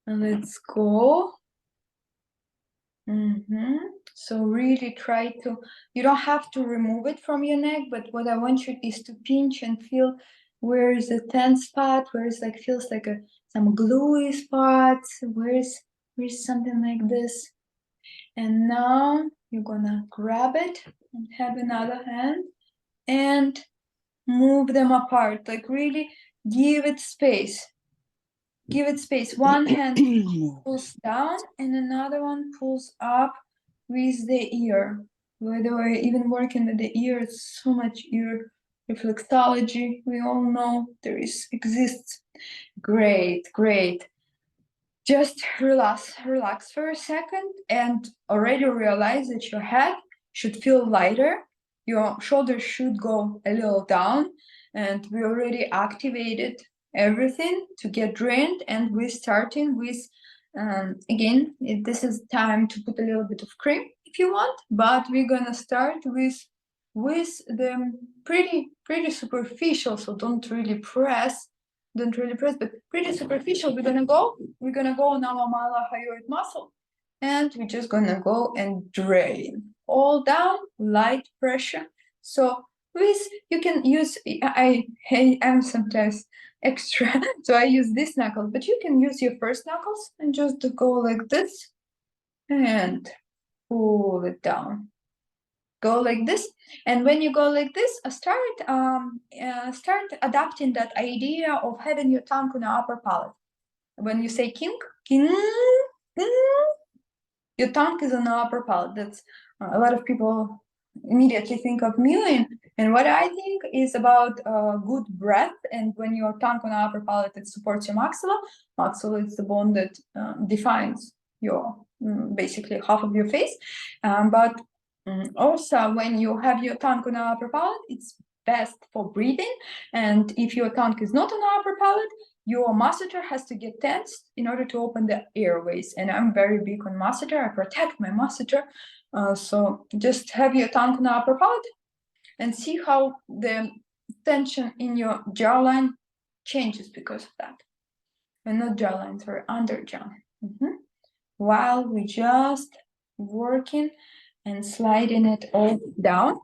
let's go. So really try to, you don't have to remove it from your neck, but what I want you is to pinch and feel where is the tense spot, where is feels like some gluey spots, where's something like this. And now you're gonna grab it and have another hand and move them apart, like really give it space. Give it space. One hand pulls down and another one pulls up with the ear. By the way, even working with the ear, it's so much ear reflexology. We all know there exists. Great, great. Just relax for a second and already realize that your head should feel lighter. Your shoulders should go a little down, and we already activated everything to get drained. And we're starting with, again, this is time to put a little bit of cream if you want, but we're gonna start with the pretty superficial, so don't really press, but pretty superficial. We're gonna go on our malahyoid muscle, and we're just gonna go and drain all down, light pressure. So with, you can use, I'm sometimes extra, so I use this knuckle, but you can use your first knuckles and just go like this and pull it down. Go like this, and when you go like this, start adapting that idea of having your tongue on the upper palate. When you say king, king, your tongue is on the upper palate. That's a lot of people immediately think of mewing, and what I think is about good breath. And when your tongue on the upper palate, it supports your maxilla. Maxilla is the bone that defines your basically half of your face, but also, when you have your tongue on the upper palate, it's best for breathing. And if your tongue is not on the upper palate, your masseter has to get tensed in order to open the airways. And I'm very big on masseter. I protect my masseter. So just have your tongue on the upper palate and see how the tension in your jawline changes because of that. And not jawline, sorry, under jaw. While we just working and sliding it all down.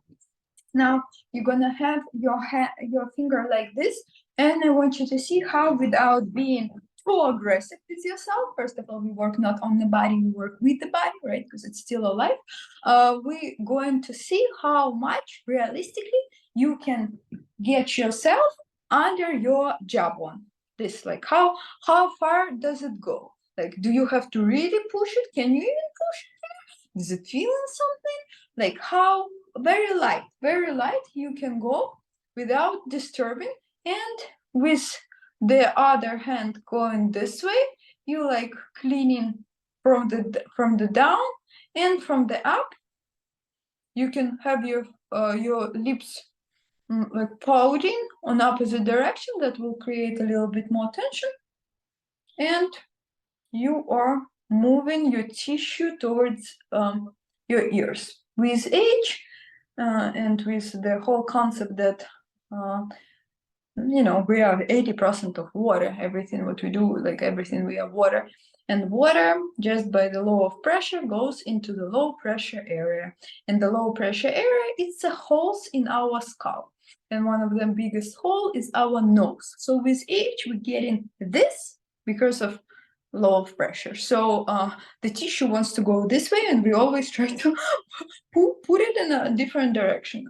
Now you're gonna have your finger like this, and I want you to see how, without being too aggressive with yourself, first of all, we work not on the body, we work with the body, right? Because it's still alive. We're going to see how much realistically you can get yourself under your jawbone. This, like, how far does it go? Like, do you have to really push it? Can you even push it? Is it feeling something? Like, how very light you can go without disturbing. And with the other hand going this way, you like cleaning from the down and from the up. You can have your lips like pouting on opposite direction. That will create a little bit more tension, and you are moving your tissue towards your ears. With age and with the whole concept that we are 80% of water. Everything what we do, like everything, we are water. And water, just by the law of pressure, goes into the low pressure area. And the low pressure area, it's the holes in our skull. And one of the biggest hole is our nose. So with age, we're getting this because of law of pressure. So the tissue wants to go this way, and we always try to put it in a different direction.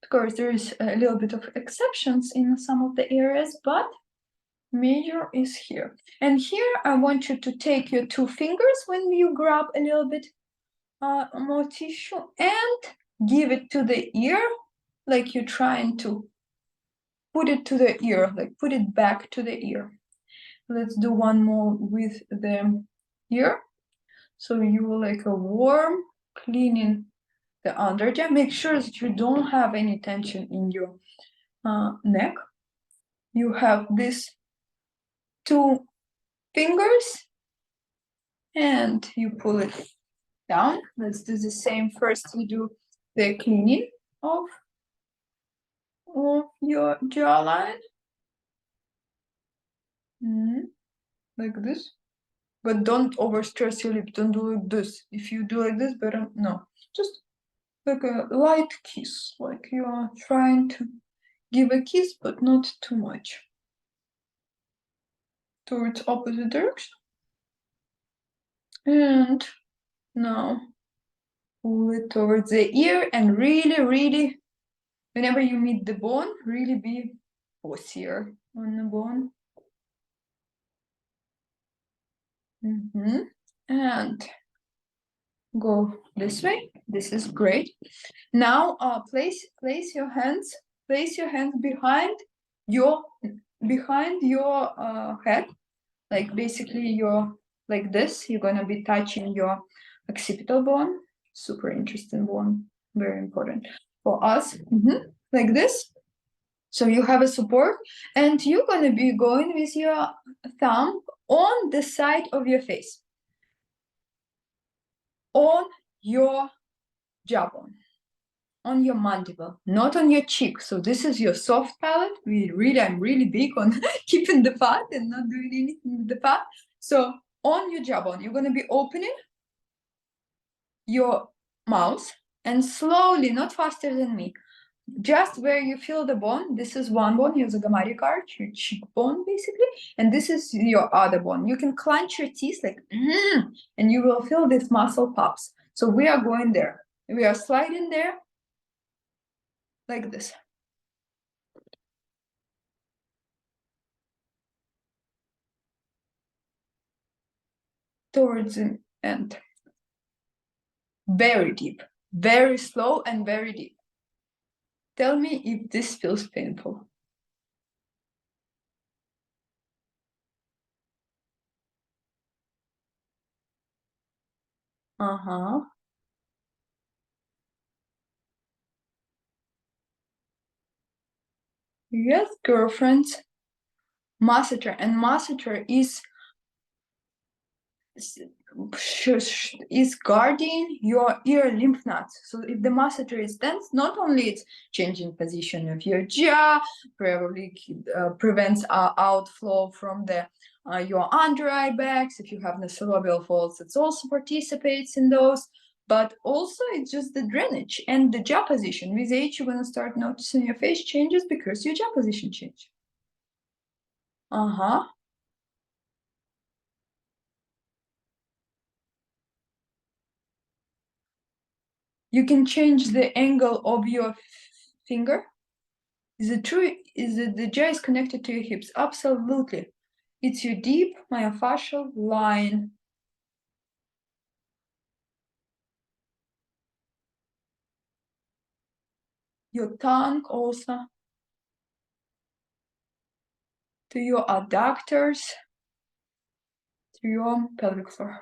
Of course, there is a little bit of exceptions in some of the areas, but major is here. And here I want you to take your two fingers when you grab a little bit more tissue and give it to the ear, like you're trying to put it to the ear, like put it back to the ear. Let's do one more with the ear. So you will like a warm cleaning the underjaw. Make sure that you don't have any tension in your neck. You have these two fingers and you pull it down. Let's do the same. First we do the cleaning of your jawline. Like this. But don't overstress your lip. Don't do like this. If you do like this, better no. Just like a light kiss, like you are trying to give a kiss, but not too much. Towards opposite direction. And now pull it towards the ear, and really, really, whenever you meet the bone, really be posterior on the bone. And go this way. This is great. Now, place your hands behind your head, like basically like this. You're gonna be touching your occipital bone. Super interesting bone, very important for us. Like this. So you have a support, and you're gonna be going with your thumb on the side of your face, on your jawbone, on your mandible, not on your cheek. So this is your soft palate. I'm really big on keeping the fat and not doing anything with the fat. So on your jawbone, you're gonna be opening your mouth and slowly, not faster than me, just where you feel the bone. This is one bone, your zygomatic arch, your cheekbone basically, and this is your other bone. You can clench your teeth like, and you will feel this muscle pops. So we are going there. We are sliding there like this. Towards the end. Very deep, very slow and very deep. Tell me if this feels painful. Yes, girlfriends. Masseter, and masseter is guarding your ear lymph nodes. So if the masseter is tense, not only it's changing position of your jaw, probably prevents outflow from the your under eye bags. If you have nasolabial folds, it also participates in those. But also it's just the drainage and the jaw position. With age, you're gonna start noticing your face changes because your jaw position change. You can change the angle of your finger. Is it true? Is it the jaw is connected to your hips? Absolutely. It's your deep myofascial line. Your tongue also. To your adductors. To your pelvic floor.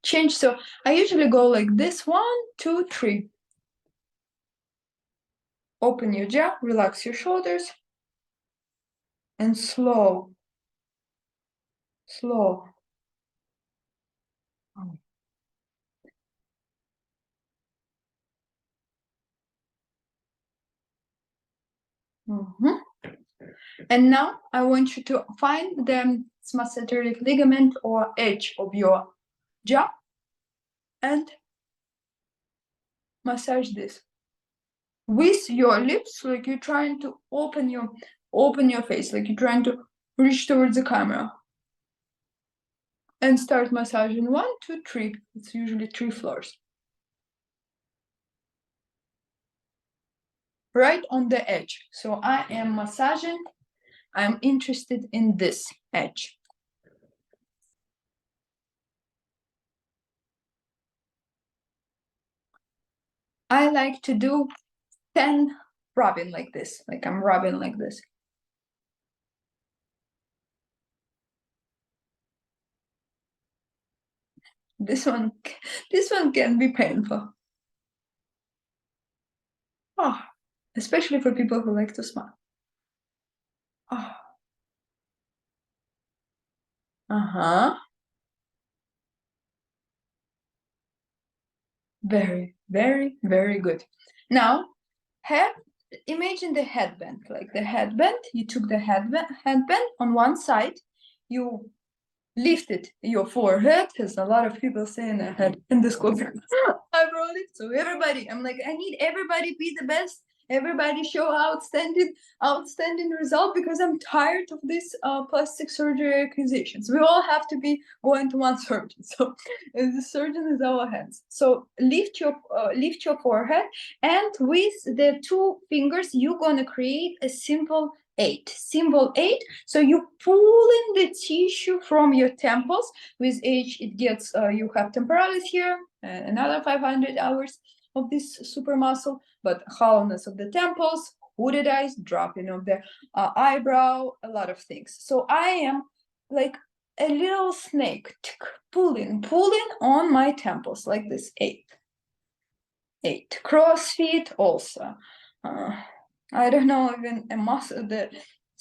Change. So I usually go like this: 1, 2, 3. Open your jaw, relax your shoulders, and slow. And now I want you to find the masseteric ligament or edge of your jaw and massage this with your lips, like you're trying to open your face, like you're trying to reach towards the camera, and start massaging 1, 2, 3. It's usually 3 floors. Right on the edge. So I am massaging. I'm interested in this edge. I like to do 10 rubbing like this, like I'm rubbing like this. This one can be painful. Oh, especially for people who like to smile. Oh. Very, very, very good. Now, imagine the headband, like the headband. You took the headband on one side, you lifted your forehead, as a lot of people say in a head endoscopy. I brought it, so everybody, I'm like, I need everybody be the best Everybody show outstanding result because I'm tired of this plastic surgery acquisitions. We all have to be going to one surgeon. So the surgeon is our hands. So lift your forehead, and with the two fingers, you're gonna create a simple 8. Symbol 8. So you pull in the tissue from your temples. With age, it gets you have temporalis here, another 500 hours of this super muscle, but hollowness of the temples, hooded eyes, dropping of the eyebrow, a lot of things. So I am like a little snake, pulling on my temples like this. 8. CrossFit also. I don't know, even a muscle that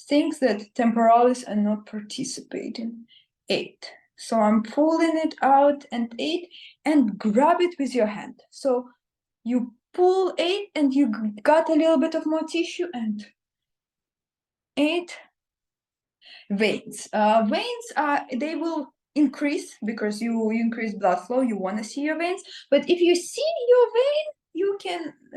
thinks that temporalis are not participating. 8. So I'm pulling it out, and 8, and grab it with your hand. So you pull 8 and you got a little bit of more tissue, and 8. Veins. Veins they will increase because you increase blood flow. You want to see your veins, but if you see your vein, you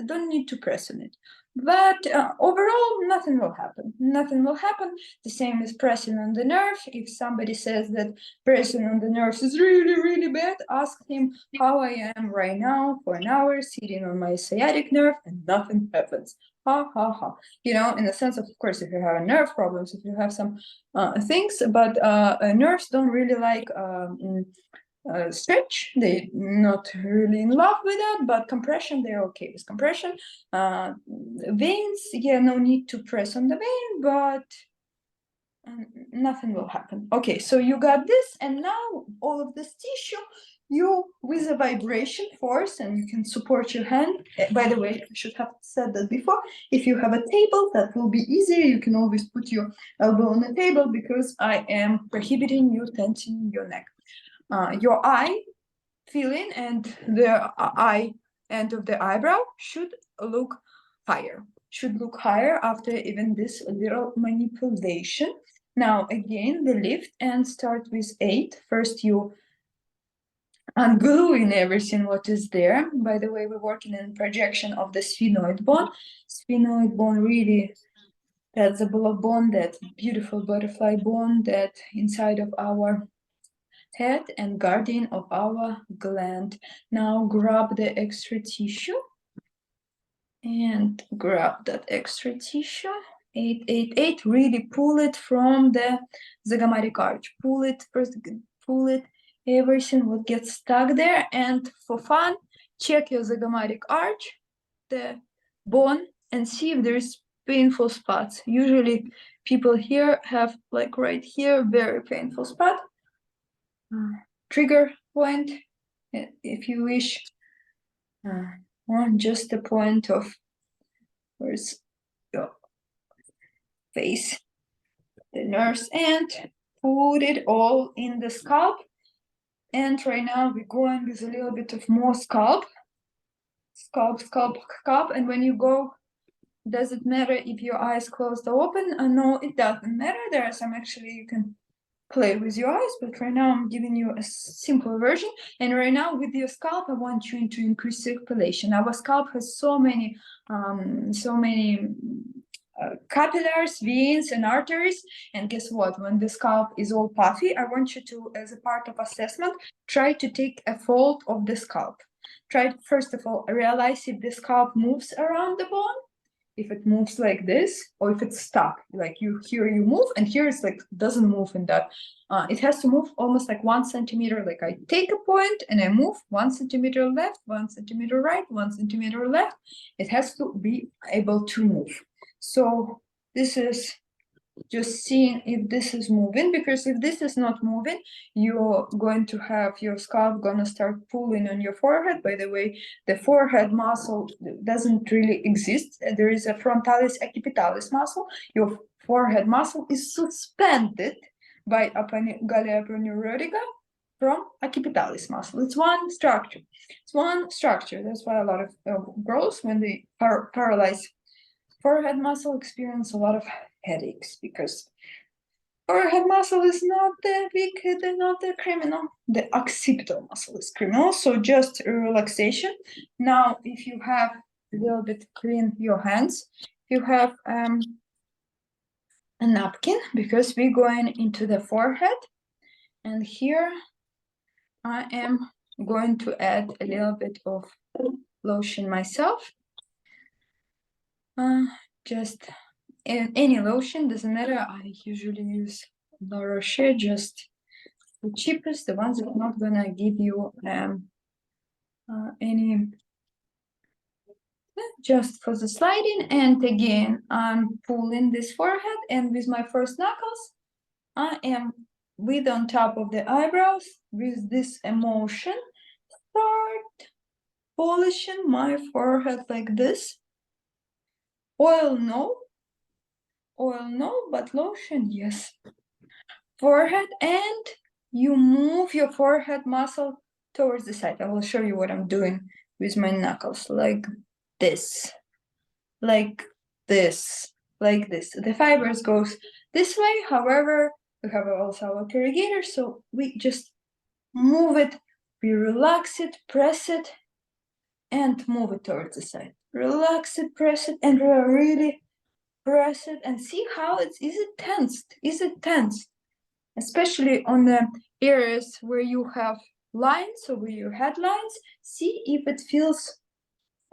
don't need to press on it. But overall, nothing will happen. Nothing will happen. The same as pressing on the nerve. If somebody says that pressing on the nerves is really, really bad, ask him how I am right now for an hour sitting on my sciatic nerve, and nothing happens. Ha ha ha. You know, in the sense of course, if you have nerve problems, if you have some things, but nerves don't really like stretch. They're not really in love with that, but compression, they're okay with compression. Veins, yeah, no need to press on the vein, but nothing will happen. Okay, so you got this, and now all of this tissue, you with a vibration force, and you can support your hand. By the way, I should have said that before. If you have a table, that will be easier. You can always put your elbow on the table, because I am prohibiting you tensing your neck. Your eye feeling and the eye end of the eyebrow should look higher. Should look higher after even this little manipulation. Now again, the lift, and start with 8. First you ungluing everything what is there. By the way, we're working in projection of the sphenoid bone. Sphenoid bone, really, that's a bone, that beautiful butterfly bone that inside of our head and guardian of our gland. Now grab the extra tissue and grab that extra tissue. 8, 8, 8. Really pull it from the zygomatic arch. Pull it first. Pull it. Everything what gets stuck there. And for fun, check your zygomatic arch, the bone, and see if there's painful spots. Usually, people here have, like right here, very painful spot. Trigger point, if you wish, or just the point of where's your face, the nerves, and put it all in the scalp. And right now we're going with a little bit of more scalp. And when you go, does it matter if your eyes closed or open? No, it doesn't matter. There are some, actually, you can play with your eyes, but right now I'm giving you a simple version. And right now with your scalp, I want you to increase circulation. Our scalp has so many capillaries, veins, and arteries. And guess what? When the scalp is all puffy, I want you to, as a part of assessment, try to take a fold of the scalp. Try, first of all, realize if the scalp moves around the bone, if it moves like this, or if it's stuck, like here you move, and here it's like doesn't move in that. It has to move almost like 1 centimeter. Like I take a point and I move 1 centimeter left, 1 centimeter right, 1 centimeter left. It has to be able to move. So this is just seeing if this is moving, because if this is not moving, you're going to have your scalp gonna start pulling on your forehead. By the way, the forehead muscle doesn't really exist. There is a frontalis occipitalis muscle. Your forehead muscle is suspended by galea proneurotica from occipitalis muscle. It's one structure. That's why a lot of girls, when they paralyze forehead muscle, experience a lot of headaches, because forehead muscle is not the big, not the criminal. The occipital muscle is criminal. So just relaxation. Now, if you have a little bit clean your hands. You have a napkin because we're going into the forehead, and here I am going to add a little bit of lotion myself. Just any lotion, doesn't matter. I usually use La Roche, just the cheapest, the ones that are not gonna give you any, just for the sliding. And again, I'm pulling this forehead, and with my first knuckles, I am with on top of the eyebrows with this emotion, start polishing my forehead like this. Oil no, but lotion yes. Forehead, and you move your forehead muscle towards the side. I will show you what I'm doing with my knuckles, like this, like this, like this. The fibers goes this way. However, we have also our corrugator, so we just move it, we relax it, press it, and move it towards the side. Relax it, press it, and really press it, and see how is it tensed? Is it tensed? Especially on the areas where you have lines, so where you had lines, see if it feels,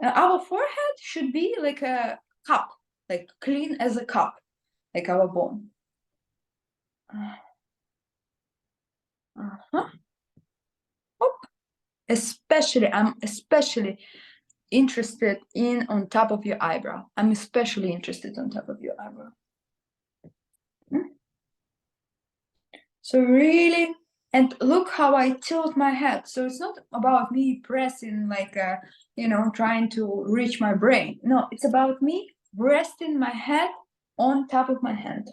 our forehead should be like a cup, like clean as a cup, like our bone. I'm especially interested in on top of your eyebrow. I'm especially interested on top of your eyebrow. So really, and look how I tilt my head. So it's not about me pressing like trying to reach my brain. No, it's about me resting my head on top of my hand.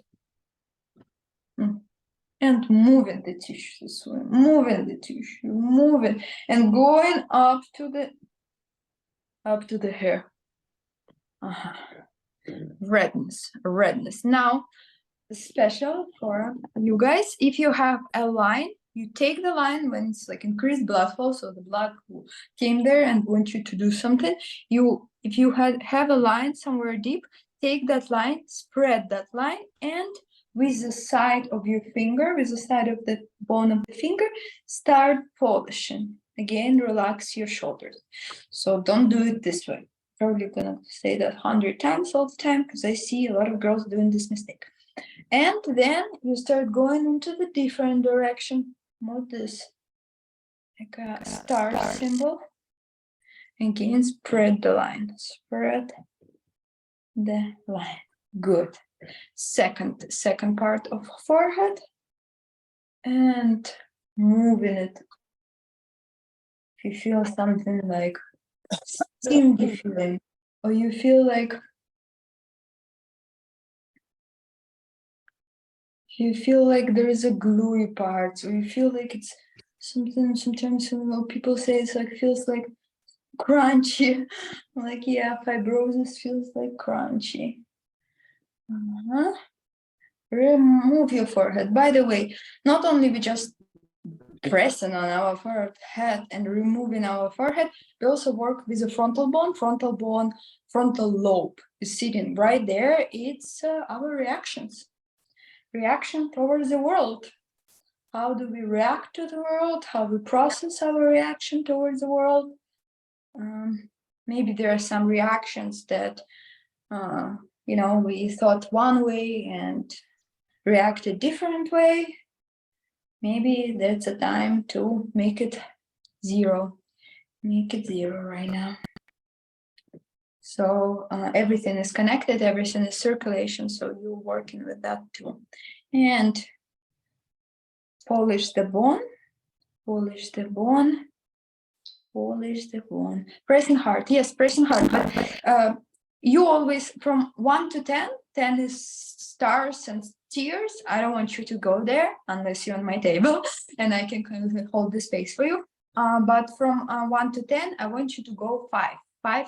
And moving the tissue this way, moving the tissue, moving, and going up to the hair. Redness. Now, special for you guys, if you have a line, you take the line when it's like increased blood flow, so the blood came there and want you to do something. If you have a line somewhere deep, take that line, spread that line, and with the side of your finger, with the side of the bone of the finger, start polishing. Again, relax your shoulders. So don't do it this way. Probably gonna say that 100 times all the time because I see a lot of girls doing this mistake. And then you start going into the different direction, more this, like a star symbol. Again, spread the line, spread the line. Good. Second part of forehead, and moving it. If you feel something like stingy feeling, or you feel like there is a gluey part, or you feel like it's something, sometimes people say it's like feels like crunchy, like fibrosis feels like crunchy. Remove your forehead. By the way, not only we just pressing on our forehead and removing our forehead, we also work with the frontal bone. Frontal lobe is sitting right there. It's our reaction towards the world. How do we react to the world? How we process our reaction towards the world? Maybe there are some reactions that we thought one way and reacted different way. Maybe that's a time to make it zero. Make it zero right now. So everything is connected, everything is circulation, so you're working with that too. And polish the bone, pressing hard. Yes, pressing hard, but you always, from 1 to 10, 10 is stars and tears. I don't want you to go there unless you're on my table and I can kind of hold the space for you. But from 1 to 10, I want you to go 5,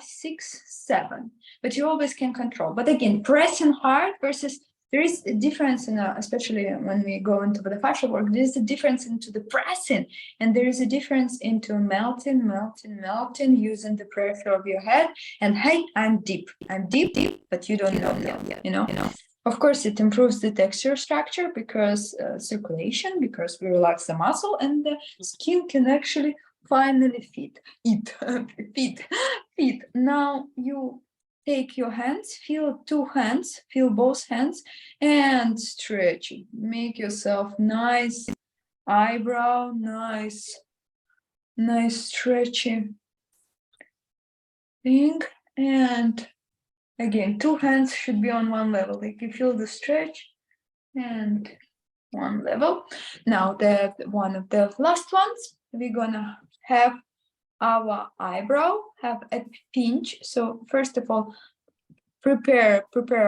6, 7. But you always can control. But again, pressing hard versus there is a difference in, especially when we go into the fascia work, there's a difference into the pressing, and there is a difference into melting, using the pressure of your head. And hey, I'm deep, but you don't know yet, you know. Of course, it improves the texture structure because circulation, because we relax the muscle, and the skin can actually finally fit. Now you take your hands, feel both hands, and stretch it. Make yourself nice eyebrow, nice stretchy thing. And again, 2 hands should be on one level. Like you feel the stretch and one level. Now the one of the last ones, we're gonna have our eyebrow have a pinch. So first of all, prepare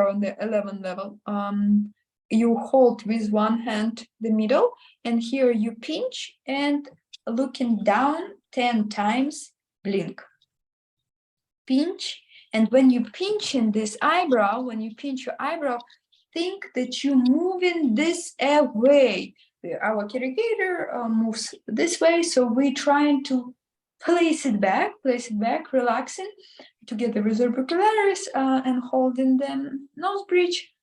on the 11 level. You hold with one hand the middle, and here you pinch, and looking down 10 times, blink. Pinch, and when you pinch in this eyebrow, when you pinch your eyebrow, think that you're moving this away. Our corrugator moves this way, so we're trying to place it back, relaxing to get the resorbicularis and holding the nose bridge.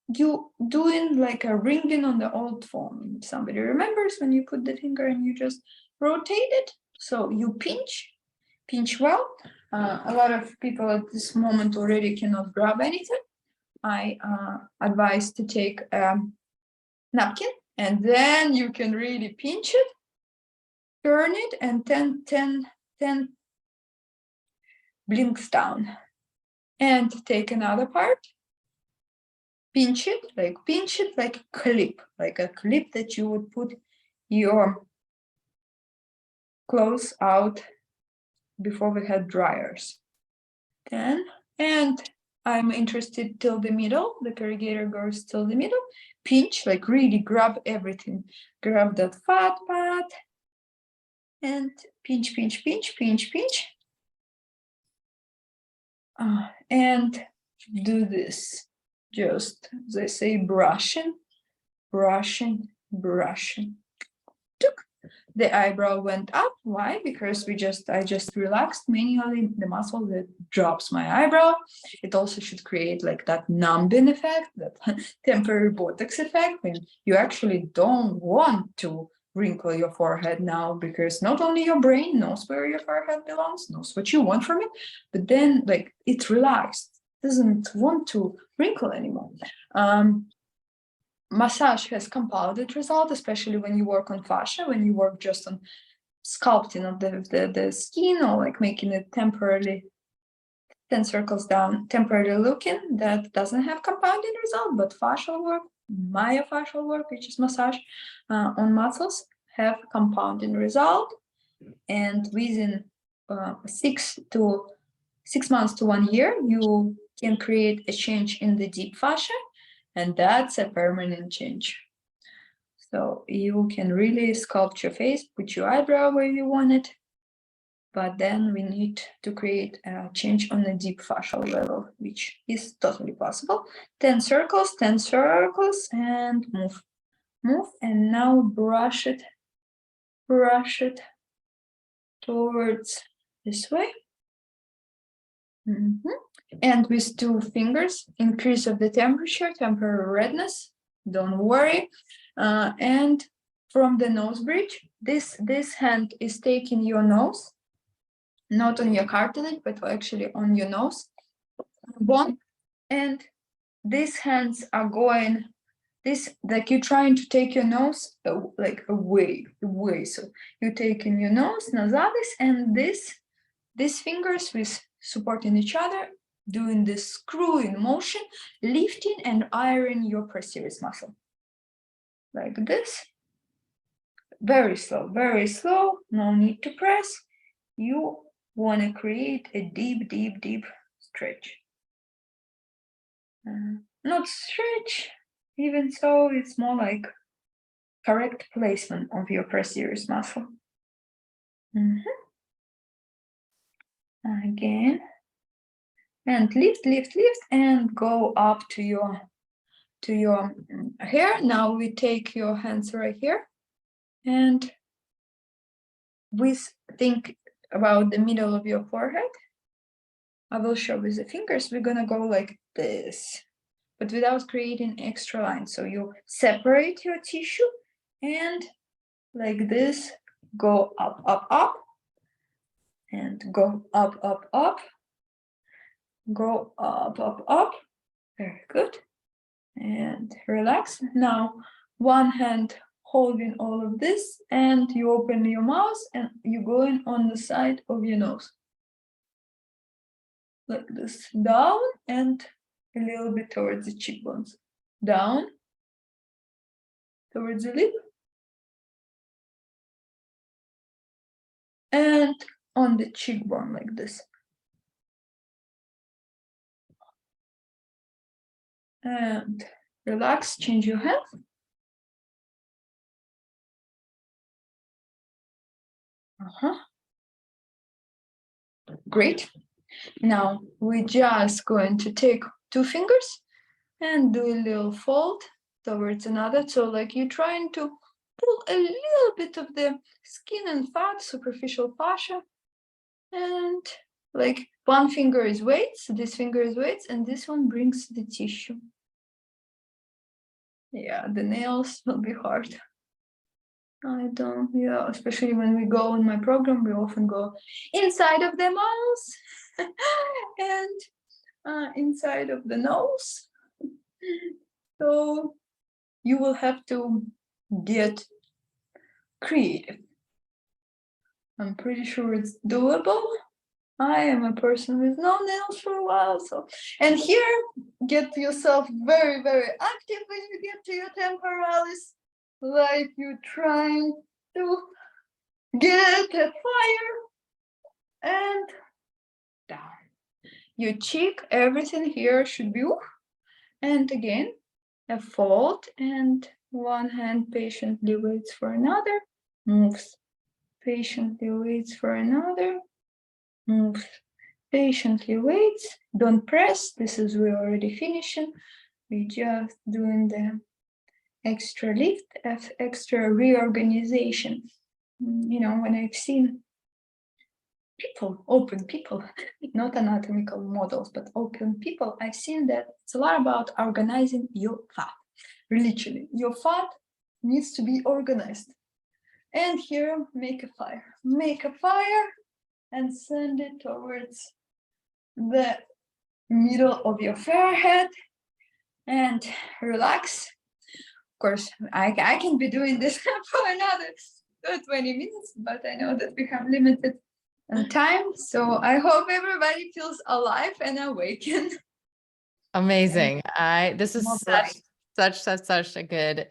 You doing like a ringing on the old phone. Somebody remembers when you put the finger and you just rotate it. So you pinch well. A lot of people at this moment already cannot grab anything. I advise to take a napkin, and then you can really pinch it, turn it, and 10 blinks down. And take another part, pinch it like a clip that you would put your clothes out before we had dryers. Then, and I'm interested till the middle, the corrugator goes till the middle, pinch, like really grab everything, grab that fat part, and pinch. And do this, just, as I say, brushing. The eyebrow went up. Why? Because I just relaxed manually the muscle that drops my eyebrow. It also should create like that numbing effect, that temporary Botox effect, when you actually don't want to wrinkle your forehead now, because not only your brain knows where your forehead belongs, knows what you want from it, but then like it's relaxed, doesn't want to wrinkle anymore. Massage has compounded result, especially when you work on fascia, when you work just on sculpting of the skin, or like making it temporarily 10 circles down, temporarily looking. That doesn't have compounding result, but fascial work, myofascial work, which is massage on muscles, have compounding result. And within 6 months to 1 year, you can create a change in the deep fascia, and that's a permanent change. So you can really sculpt your face, put your eyebrow where you want it, but then we need to create a change on the deep fascial level, which is totally possible. 10 circles, and move, and now brush it towards this way. And with 2 fingers, increase of the temperature, temporary redness, don't worry. And from the nose bridge, this hand is taking your nose, not on your cartilage, but actually on your nose bone. And these hands are going, like you're trying to take your nose like away. So you're taking your nose, nasalis, and these fingers with supporting each other, doing this screwing motion, lifting and ironing your procerus muscle. Like this. Very slow, no need to press. You want to create a deep stretch. Not stretch, even so, it's more like correct placement of your procerus muscle. Again, and lift, and go up to your to your hair. Now we take your hands right here, and we think about the middle of your forehead. I will show with the fingers. We're gonna go like this, but without creating extra lines. So you separate your tissue and like this, go up, up, up, and go up, up, up, go up, up, up. Very good. And relax. Now, one hand holding all of this, and you open your mouth and you go in on the side of your nose. Like this, down and a little bit towards the cheekbones. Down, towards the lip, and on the cheekbone like this. And relax, change your hand. Great. Now we're just going to take two fingers and do a little fold towards another. So like you're trying to pull a little bit of the skin and fat, superficial fascia. And like one finger is weights, this finger is weights, and this one brings the tissue. Yeah, the nails will be hard. Especially when we go in my program, we often go inside of the mouth and inside of the nose. So you will have to get creative. I'm pretty sure it's doable. I am a person with no nails for a while, so and here get yourself very, very active when you get to your temporalis, like you're trying to get a fire and down. Your cheek, everything here should be and again a fold, and one hand patiently waits for another, moves, patiently waits for another, moves, patiently waits, don't press, this is we're already finishing, we just doing the extra lift, extra reorganization. When I've seen people, open people, not anatomical models, but open people, I've seen that it's a lot about organizing your fat. Literally, your fat needs to be organized. And here, make a fire. Make a fire and send it towards the middle of your forehead and relax. Of course, I can be doing this for another 20 minutes, but I know that we have limited time. So I hope everybody feels alive and awakened. Amazing. This is such a good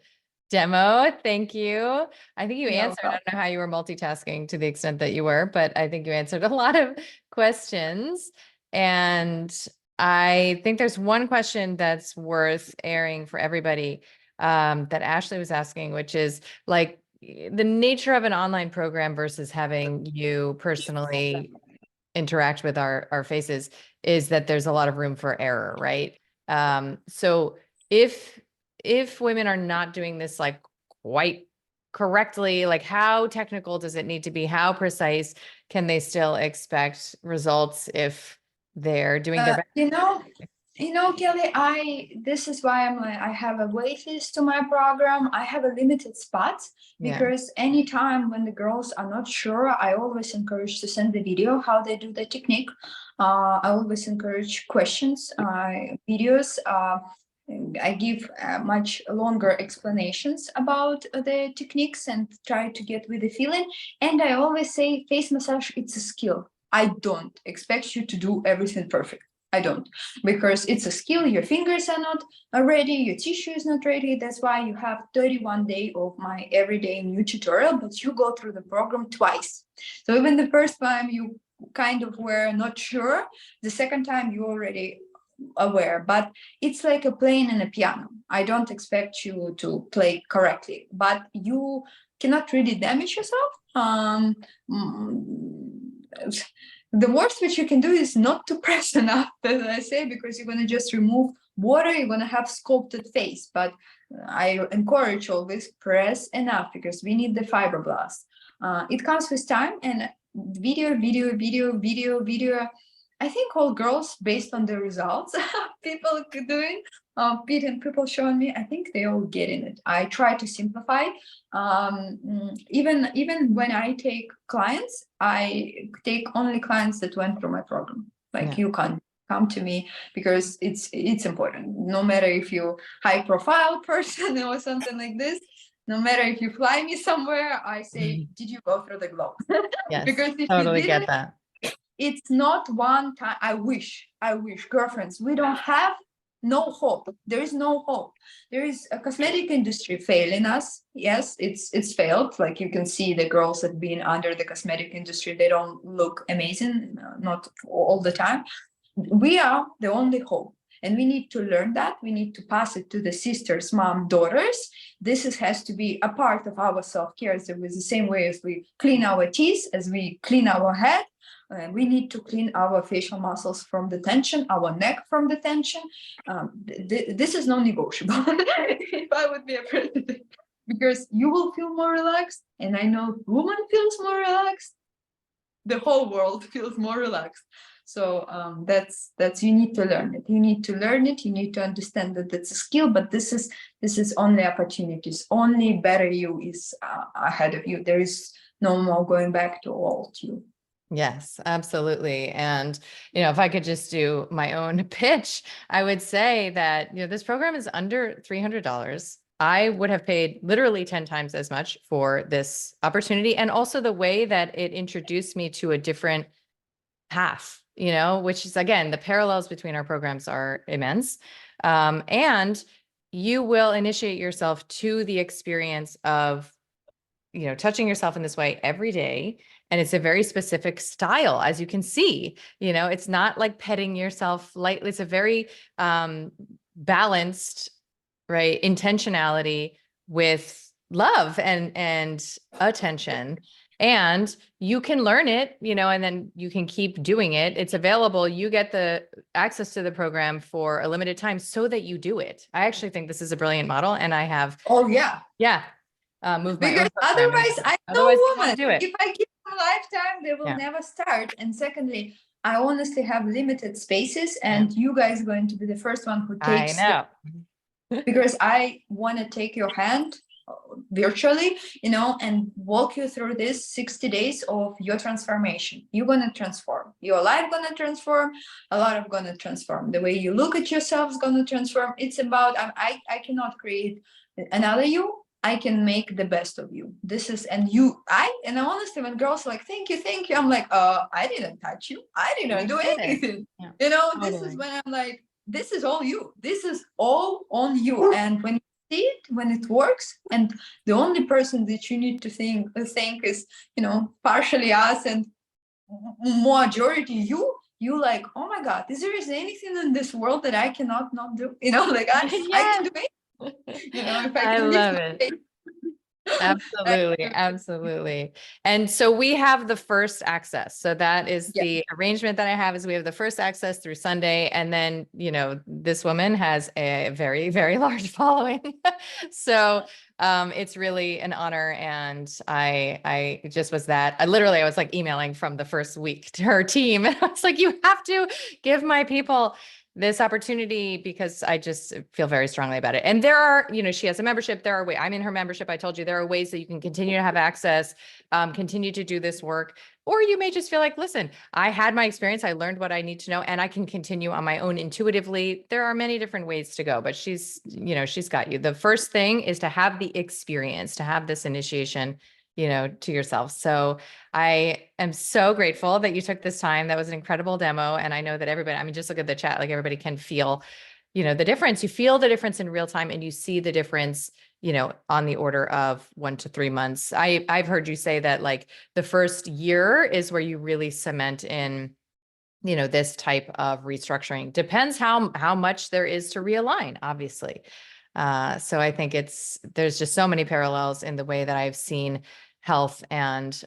demo. Thank you. I think you answered. I don't know how you were multitasking to the extent that you were, but I think you answered a lot of questions. And I think there's one question that's worth airing for everybody that Ashley was asking, which is like the nature of an online program versus having you personally interact with our faces is that there's a lot of room for error, right? So if women are not doing this like quite correctly, like how technical does it need to be? How precise can they still expect results if they're doing their best? Kelly, this is why I have a wait list to my program. I have a limited spots because anytime when the girls are not sure, I always encourage to send the video how they do the technique. I always encourage questions, videos. I give much longer explanations about the techniques and try to get with the feeling. And I always say face massage, it's a skill. I don't expect you to do everything perfect. I don't, because it's a skill. Your fingers are not ready, your tissue is not ready. That's why you have 31 days of my everyday new tutorial, but you go through the program twice. So even the first time you kind of were not sure, the second time you already aware, but it's like a playing in a piano. I don't expect you to play correctly, but you cannot really damage yourself. The worst which you can do is not to press enough, as I say, because you're going to just remove water, you're going to have sculpted face. But I encourage always press enough because we need the fibroblasts. It comes with time and video. I think all girls, based on the results people doing, people showing me, I think they all get in it. I try to simplify. Even when I take clients, I take only clients that went through my program. Like you can come to me because it's important. No matter if you high profile person or something like this, no matter if you fly me somewhere, I say, did you go through the globe? Yes, because if totally you get didn't, that. it's not one time. I wish, girlfriends, we don't have no hope. There is no hope. There is a cosmetic industry failing us. Yes, it's failed. Like you can see the girls that been under the cosmetic industry, they don't look amazing, not all the time. We are the only hope. And we need to learn that. We need to pass it to the sisters, mom, daughters. Has to be a part of our self-care. So with the same way as we clean our teeth, as we clean our head, we need to clean our facial muscles from the tension, our neck from the tension. This is non-negotiable if I would be a president, because you will feel more relaxed. And I know woman feels more relaxed. The whole world feels more relaxed. So that's you need to learn it. You need to learn it. You need to understand that that's a skill. But this is only opportunities. Only better you is ahead of you. There is no more going back to old you. Yes, absolutely. And, if I could just do my own pitch, I would say that, this program is under $300. I would have paid literally 10 times as much for this opportunity. And also the way that it introduced me to a different path, which is, again, the parallels between our programs are immense. And you will initiate yourself to the experience of, touching yourself in this way every day. And it's a very specific style, as you can see. It's not like petting yourself lightly. It's a very balanced, right, intentionality with love and attention. And you can learn it, and then you can keep doing it. It's available. You get the access to the program for a limited time so that you do it. I actually think this is a brilliant model. And I have, move my because own otherwise, I know woman. do it. If I give them a lifetime, they will never start. And secondly, I honestly have limited spaces, and you guys are going to be the first one who takes. I know. Because I want to take your hand virtually, and walk you through this 60 days of your transformation. You're going to transform. Your life going to transform. A lot of going to transform. The way you look at yourself is going to transform. It's about, I cannot create another you. I can make the best of you. This is, and honestly, when girls are like, thank you, I'm like, I didn't touch you. I didn't do anything. Totally. This is when I'm like, this is all you. This is all on you. And when you see it, when it works, and the only person that you need to think is, partially us and majority you like, oh my God, is there anything in this world that I cannot not do? Like I can do it. If I can love it. Absolutely. Absolutely. And so we have the first access. So that is the arrangement that I have, is we have the first access through Sunday. And then, this woman has a very, very large following. So it's really an honor. And I just was I was like emailing from the first week to her team. And I was like, you have to give my people this opportunity, because I just feel very strongly about it. And there are, she has a membership. There are ways. I'm in her membership. I told you there are ways that you can continue to have access, continue to do this work. Or you may just feel like, listen, I had my experience. I learned what I need to know, and I can continue on my own intuitively. There are many different ways to go, but she's got you. The first thing is to have the experience, to have this initiation, to yourself. So I am so grateful that you took this time. That was an incredible demo. And I know that everybody, just look at the chat, like everybody can feel, the difference. You feel the difference in real time, and you see the difference, on the order of 1 to 3 months. I've heard you say that like the first year is where you really cement in, this type of restructuring. Depends how much there is to realign, obviously. So I think there's just so many parallels in the way that I've seen health and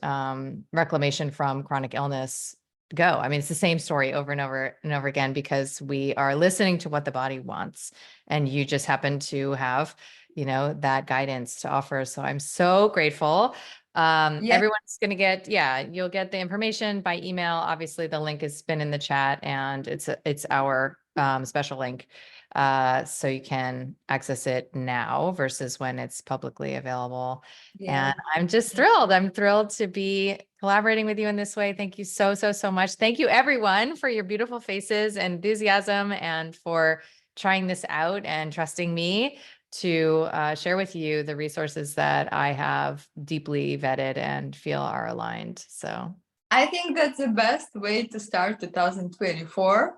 reclamation from chronic illness go. I mean, it's the same story over and over again because we are listening to what the body wants. And you just happen to have, that guidance to offer. So I'm so grateful. Yes, Everyone's going to get, you'll get the information by email. Obviously the link has been in the chat and it's our special link. So you can access it now versus when it's publicly available. yes. And I'm just thrilled. I'm thrilled to be collaborating with you in this way. Thank you so, so, so much. Thank you everyone for your beautiful faces and enthusiasm and for trying this out and trusting me to share with you the resources that I have deeply vetted and feel are aligned. So I think that's the best way to start 2024.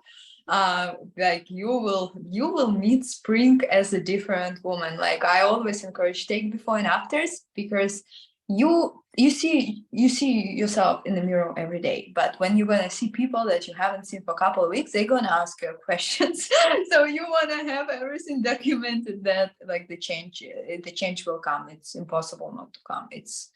Like you will meet spring as a different woman. Like I always encourage take before and afters because you see yourself in the mirror every day. But when you're gonna see people that you haven't seen for a couple of weeks, they're gonna ask you questions. So you wanna have everything documented that like the change will come. It's impossible not to come. It's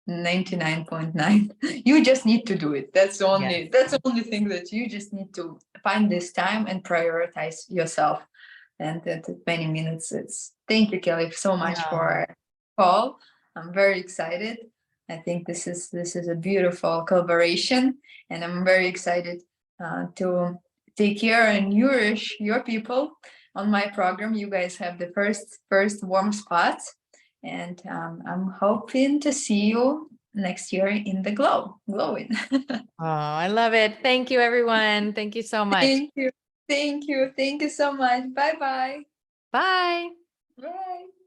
99.9. You just need to do it. That's the yes. only that's the only thing that you just need to find this time and prioritize yourself. And at many minutes, it's thank you, Kelly, so much No. for call. I'm very excited. I think this is a beautiful collaboration, and I'm very excited to take care and nourish your people on my program. You guys have the first warm spots, and I'm hoping to see you next year in the glowing. Oh, I love it. Thank you, everyone. Thank you so much. Thank you. Thank you. Thank you so much. Bye bye. Bye. Bye.